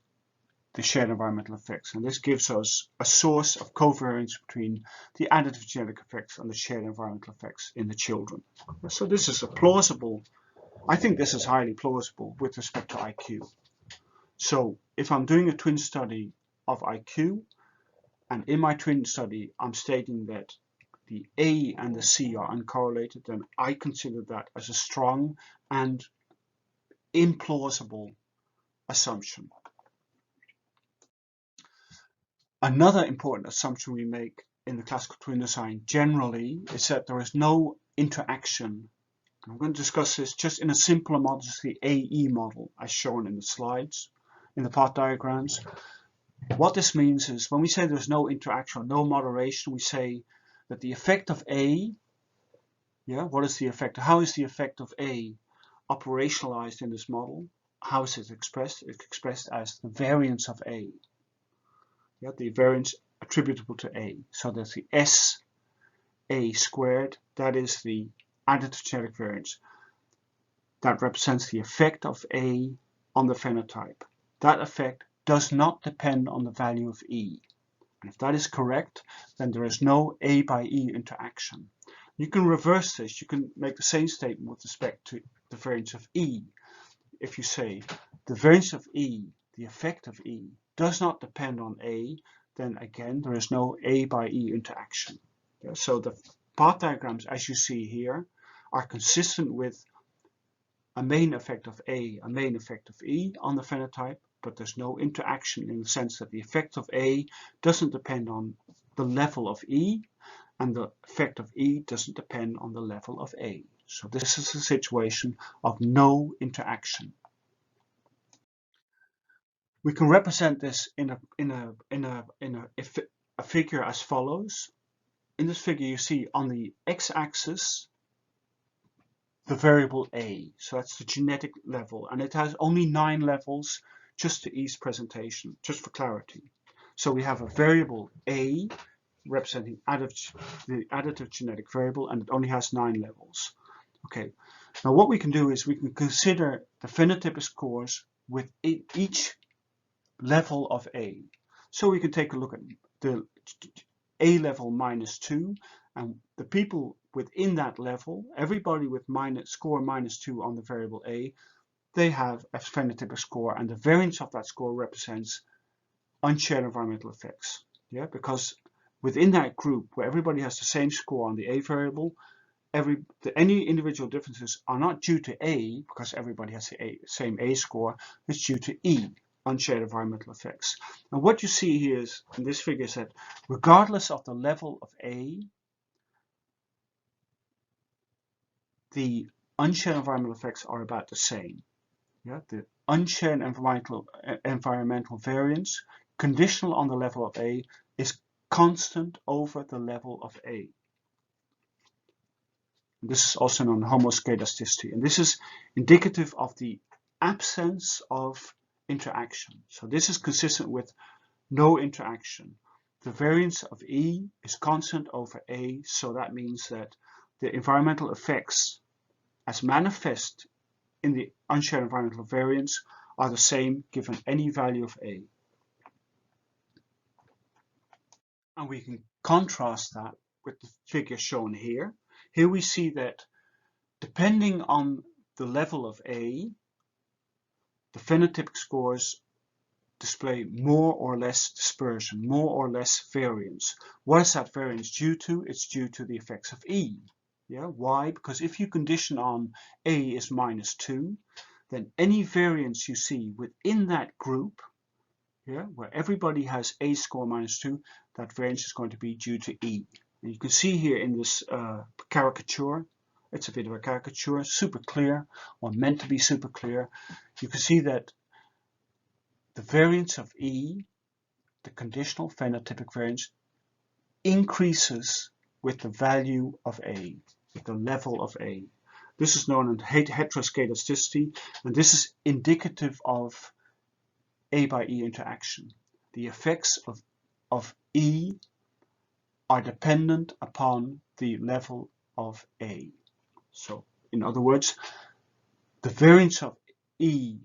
the shared environmental effects. And this gives us a source of covariance between the additive genetic effects and the shared environmental effects in the children. So this is a plausible, I think this is highly plausible with respect to IQ. So if I'm doing a twin study of IQ, and in my twin study I'm stating that the A and the C are uncorrelated, then I consider that as a strong and implausible assumption. Another important assumption we make in the classical twin design generally is that there is no interaction. I'm going to discuss this just in a simpler model, just the AE model as shown in the slides, in the path diagrams. What this means is when we say there's no interaction or no moderation, we say that the effect of A, what is the effect? How is the effect of A operationalized in this model? How is it expressed? It's expressed as the variance of A. The variance attributable to A. So that's the SA squared, that is the additive genetic variance. That represents the effect of A on the phenotype. That effect does not depend on the value of E. And if that is correct, then there is no A by E interaction. You can reverse this. You can make the same statement with respect to the variance of E. If you say the variance of E, the effect of E, does not depend on A, then again there is no A by E interaction. So the path diagrams, as you see here, are consistent with a main effect of A, a main effect of E on the phenotype, but there's no interaction in the sense that the effect of A doesn't depend on the level of E, and the effect of E doesn't depend on the level of A. So this is a situation of no interaction. We can represent this in a figure as follows. In this figure you see on the x-axis the variable A, so that's the genetic level, and it has only 9 levels just to ease presentation, just for clarity. So we have a variable A representing the additive genetic variable, and it only has 9 levels. Okay, now what we can do is we can consider the phenotypic scores with each level of A. So we can take a look at the A level -2, and the people within that level, everybody with score -2 on the variable A, they have a phenotypic score, and the variance of that score represents unshared environmental effects. Because within that group where everybody has the same score on the A variable, any individual differences are not due to A, because everybody has the same A score, it's due to E, unshared environmental effects. And what you see here is, in this figure, is that regardless of the level of A, the unshared environmental effects are about the same. The unshared environmental variance, conditional on the level of A, is constant over the level of A. And this is also known as homoscedasticity, and this is indicative of the absence of interaction. So this is consistent with no interaction. The variance of E is constant over A, so that means that the environmental effects as manifest in the unshared environmental variance are the same given any value of A. And we can contrast that with the figure shown here. Here we see that depending on the level of A, the phenotypic scores display more or less dispersion, more or less variance. What is that variance due to? It's due to the effects of E. Yeah, why? Because if you condition on A is -2, then any variance you see within that group, yeah, where everybody has A score -2, that variance is going to be due to E. And you can see here in this caricature, it's a bit of a caricature, super clear, or meant to be super clear. You can see that the variance of E, the conditional phenotypic variance, increases with the value of A, with the level of A. This is known as heteroscedasticity, and this is indicative of A by E interaction. The effects of E are dependent upon the level of A. So, in other words, the variance of E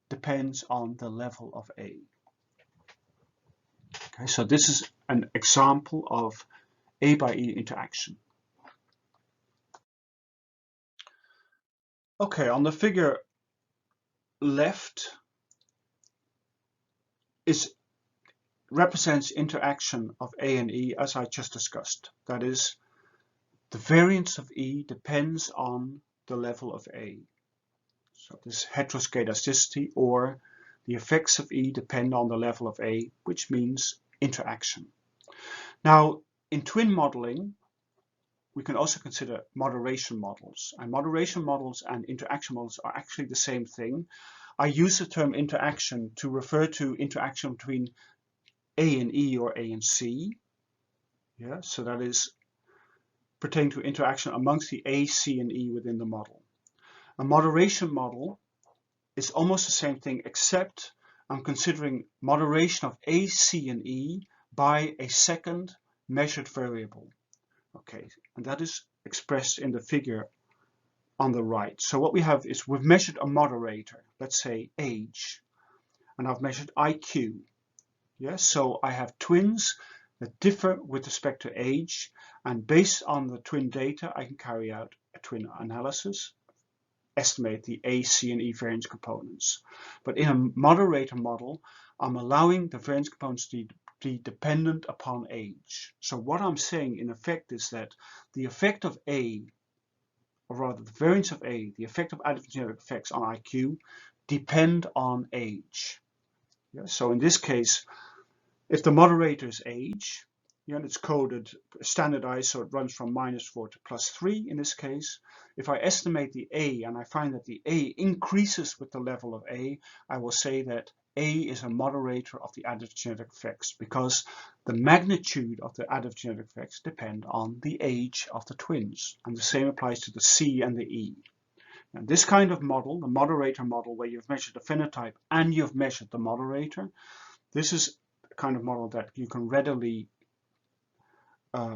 depends on the level of A. Okay, so this is an example of A by E interaction. Okay, on the figure left represents interaction of A and E as I just discussed. That is, the variance of E depends on the level of A. So this is heteroscedasticity, or the effects of E depend on the level of A, which means interaction. Now, in twin modeling, we can also consider moderation models. And moderation models and interaction models are actually the same thing. I use the term interaction to refer to interaction between A and E or A and C. Yeah, so that is pertaining to interaction amongst the A, C, and E within the model. A moderation model is almost the same thing, except I'm considering moderation of A, C, and E by a second measured variable. Okay, and that is expressed in the figure on the right. So what we have is we've measured a moderator, let's say age, and I've measured IQ. Yes, so I have twins that differ with respect to age, and based on the twin data, I can carry out a twin analysis, estimate the A, C, and E variance components. But in a moderator model, I'm allowing the variance components to be dependent upon age. So what I'm saying in effect is that the effect of A, or rather the variance of A, the effect of additive genetic effects on IQ, depend on age. Yeah, so in this case, if the moderator is age, and it's coded standardized, so it runs from -4 to +3 in this case. If I estimate the A and I find that the A increases with the level of A, I will say that A is a moderator of the additive genetic effects, because the magnitude of the additive genetic effects depend on the age of the twins. And the same applies to the C and the E. And this kind of model, the moderator model, where you've measured the phenotype and you've measured the moderator, this is the kind of model that you can readily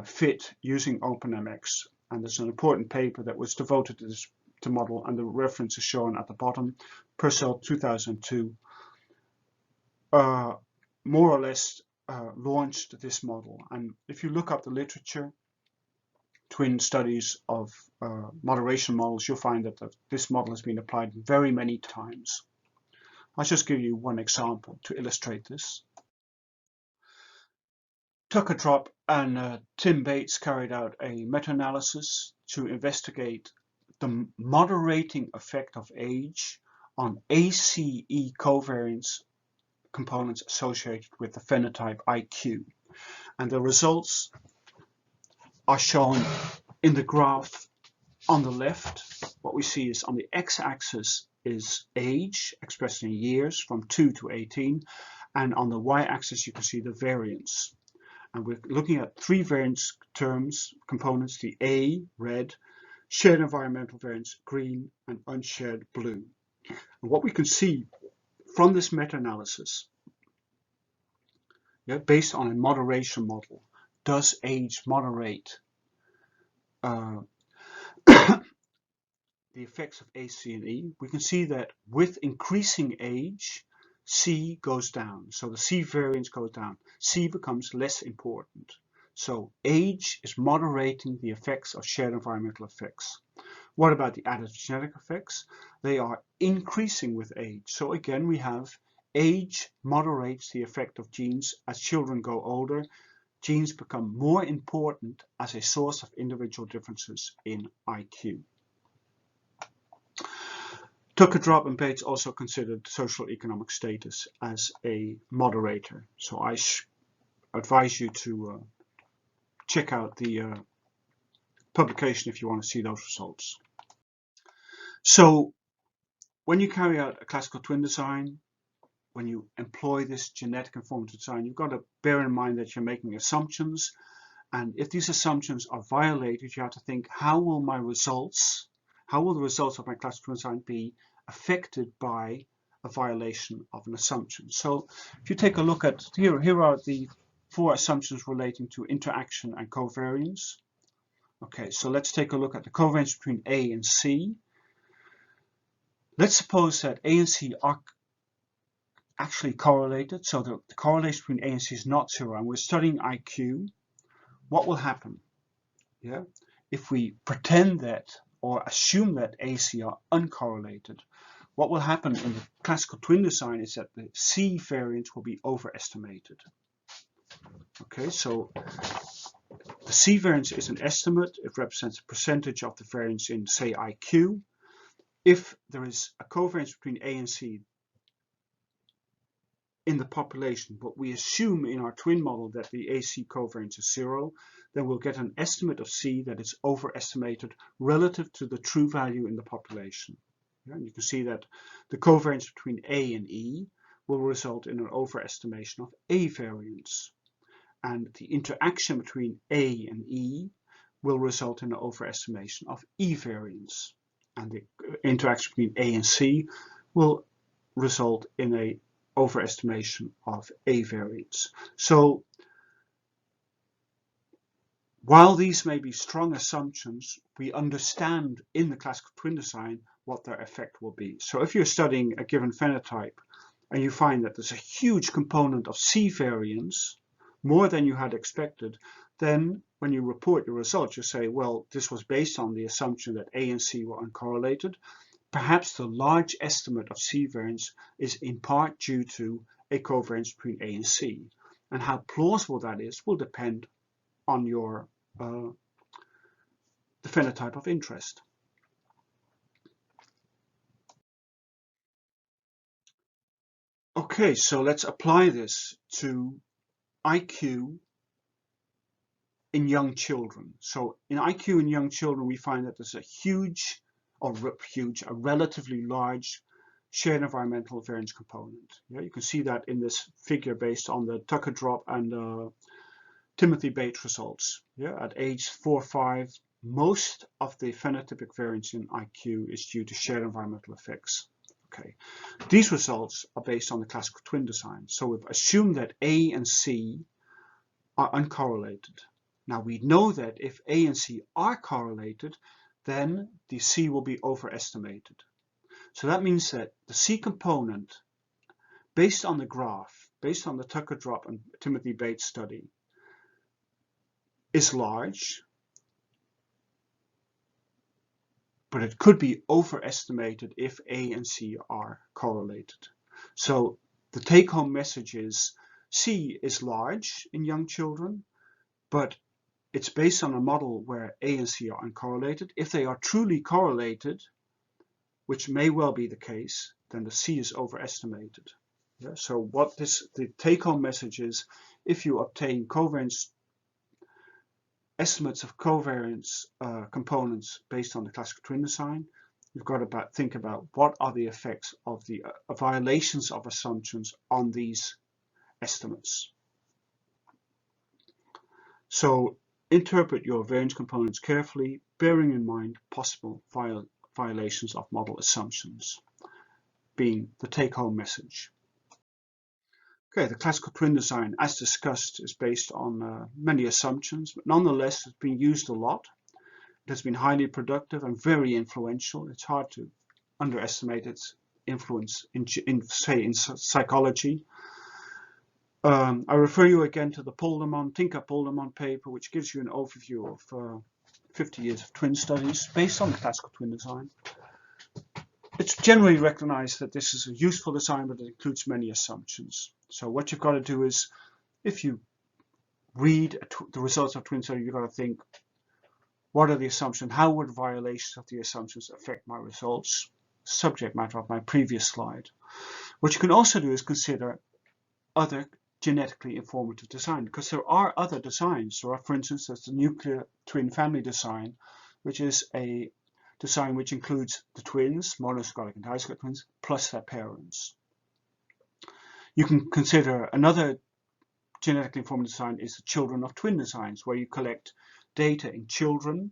fit using OpenMX. And there's an important paper that was devoted to this model, and the reference is shown at the bottom, Purcell 2002, more or less launched this model. And if you look up the literature, twin studies of moderation models, you'll find that this model has been applied very many times. I'll just give you one example to illustrate this. Tucker Drop and Tim Bates carried out a meta-analysis to investigate the moderating effect of age on ACE covariance components associated with the phenotype IQ. And the results are shown in the graph on the left. What we see is on the x-axis is age, expressed in years from 2 to 18, and on the y-axis you can see the variance. And we're looking at three variance terms, components, the A, red, shared environmental variance, green, and unshared, blue. And what we can see from this meta-analysis, based on a moderation model, does age moderate the effects of A, C, and E? We can see that with increasing age, C goes down, so the C variance goes down. C becomes less important. So age is moderating the effects of shared environmental effects. What about the additive genetic effects? They are increasing with age. So again, we have age moderates the effect of genes as children go older. genes become more important as a source of individual differences in IQ. Tucker-Drop and Bates also considered social economic status as a moderator. So I advise you to check out the publication if you want to see those results. So when you carry out a classical twin design, when you employ this genetic informative design, you've got to bear in mind that you're making assumptions. And if these assumptions are violated, you have to think, how will the results of my classical twin design be affected by a violation of an assumption? So if you take a look at here are the 4 assumptions relating to interaction and covariance. Okay, so let's take a look at the covariance between A and C. Let's suppose that A and C are actually correlated, so the correlation between A and C is not 0, and we're studying IQ. What will happen? Yeah, if we pretend that or assume that A and C are uncorrelated, what will happen in the classical twin design is that the C variance will be overestimated. Okay, so the C variance is an estimate. It represents a percentage of the variance in, say, IQ. If there is a covariance between A and C in the population, but we assume in our twin model that the AC covariance is 0, then we'll get an estimate of C that is overestimated relative to the true value in the population. Yeah, and you can see that the covariance between A and E will result in an overestimation of A variance. And the interaction between A and E will result in an overestimation of E variance. And the interaction between A and C will result in an overestimation of A variance. So while these may be strong assumptions, we understand in the classical twin design what their effect will be. So if you're studying a given phenotype and you find that there's a huge component of C variance, more than you had expected, then when you report your results, you say, well, this was based on the assumption that A and C were uncorrelated. Perhaps the large estimate of C variance is in part due to a covariance between A and C. And how plausible that is will depend on your the phenotype of interest. Okay, so let's apply this to IQ in young children. So in IQ in young children, we find that there's a relatively large shared environmental variance component. Yeah, you can see that in this figure based on the Tucker-Drop and Timothy Bates results. Yeah, at age 4 or 5, most of the phenotypic variance in IQ is due to shared environmental effects. Okay, these results are based on the classical twin design. So we've assumed that A and C are uncorrelated. Now we know that if A and C are correlated, then the C will be overestimated. So that means that the C component, based on the graph, based on the Tucker-Drop and Timothy Bates study, is large, but it could be overestimated if A and C are correlated. So the take-home message is C is large in young children, but it's based on a model where A and C are uncorrelated. If they are truly correlated, which may well be the case, then the C is overestimated. Yeah, so what the take-home message is, if you obtain covariance estimates of covariance components based on the classical twin design, you've got to think about what are the effects of the violations of assumptions on these estimates. So interpret your variance components carefully, bearing in mind possible violations of model assumptions, being the take-home message. Okay, the classical twin design, as discussed, is based on many assumptions, but nonetheless it's been used a lot. It has been highly productive and very influential. It's hard to underestimate its influence in psychology. I refer you again to the Tinker-Polderman paper, which gives you an overview of 50 years of twin studies based on the classical twin design. It's generally recognized that this is a useful design, but it includes many assumptions. So what you've got to do is, if you read the results of twin study, you've got to think, what are the assumptions? How would violations of the assumptions affect my results? Subject matter of my previous slide. What you can also do is consider other genetically informative design, because there are other designs. So, for instance, there's the nuclear twin family design, which is a design which includes the twins, monoscotic and dizygotic twins, plus their parents. You can consider another genetically informed design is the children of twin designs, where you collect data in children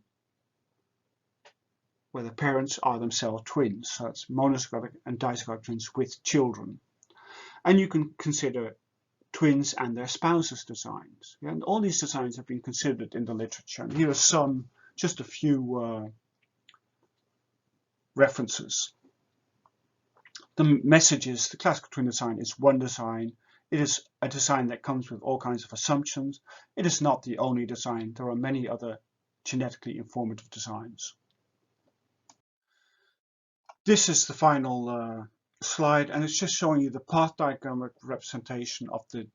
where the parents are themselves twins. So it's monozygotic and dizygotic twins with children. And you can consider twins and their spouses designs. Yeah, and all these designs have been considered in the literature. And here are some, just a few references. The message is the classical twin design is one design. It is a design that comes with all kinds of assumptions. It is not the only design. There are many other genetically informative designs. This is the final slide, and it's just showing you the path diagram representation of the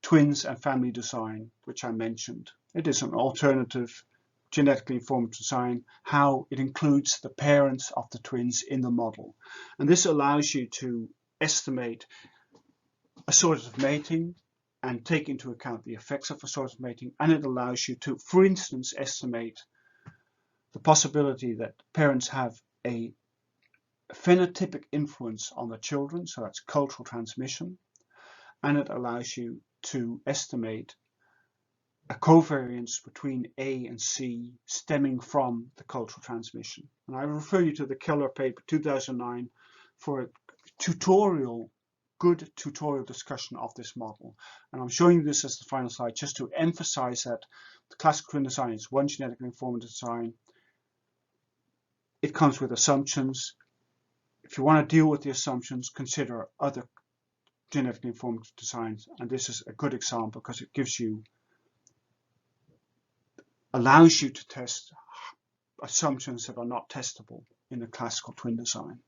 twins and family design, which I mentioned. It is an alternative genetically informed design, how it includes the parents of the twins in the model. And this allows you to estimate assortative mating and take into account the effects of assortative mating, and it allows you to, for instance, estimate the possibility that parents have a phenotypic influence on the children, so that's cultural transmission, and it allows you to estimate a covariance between A and C stemming from the cultural transmission. And I refer you to the Keller paper 2009 for a good tutorial discussion of this model. And I'm showing you this as the final slide just to emphasize that the classical twin design is one genetically informed design. It comes with assumptions. If you want to deal with the assumptions, consider other genetically informed designs. And this is a good example because it allows you to test assumptions that are not testable in a classical twin design.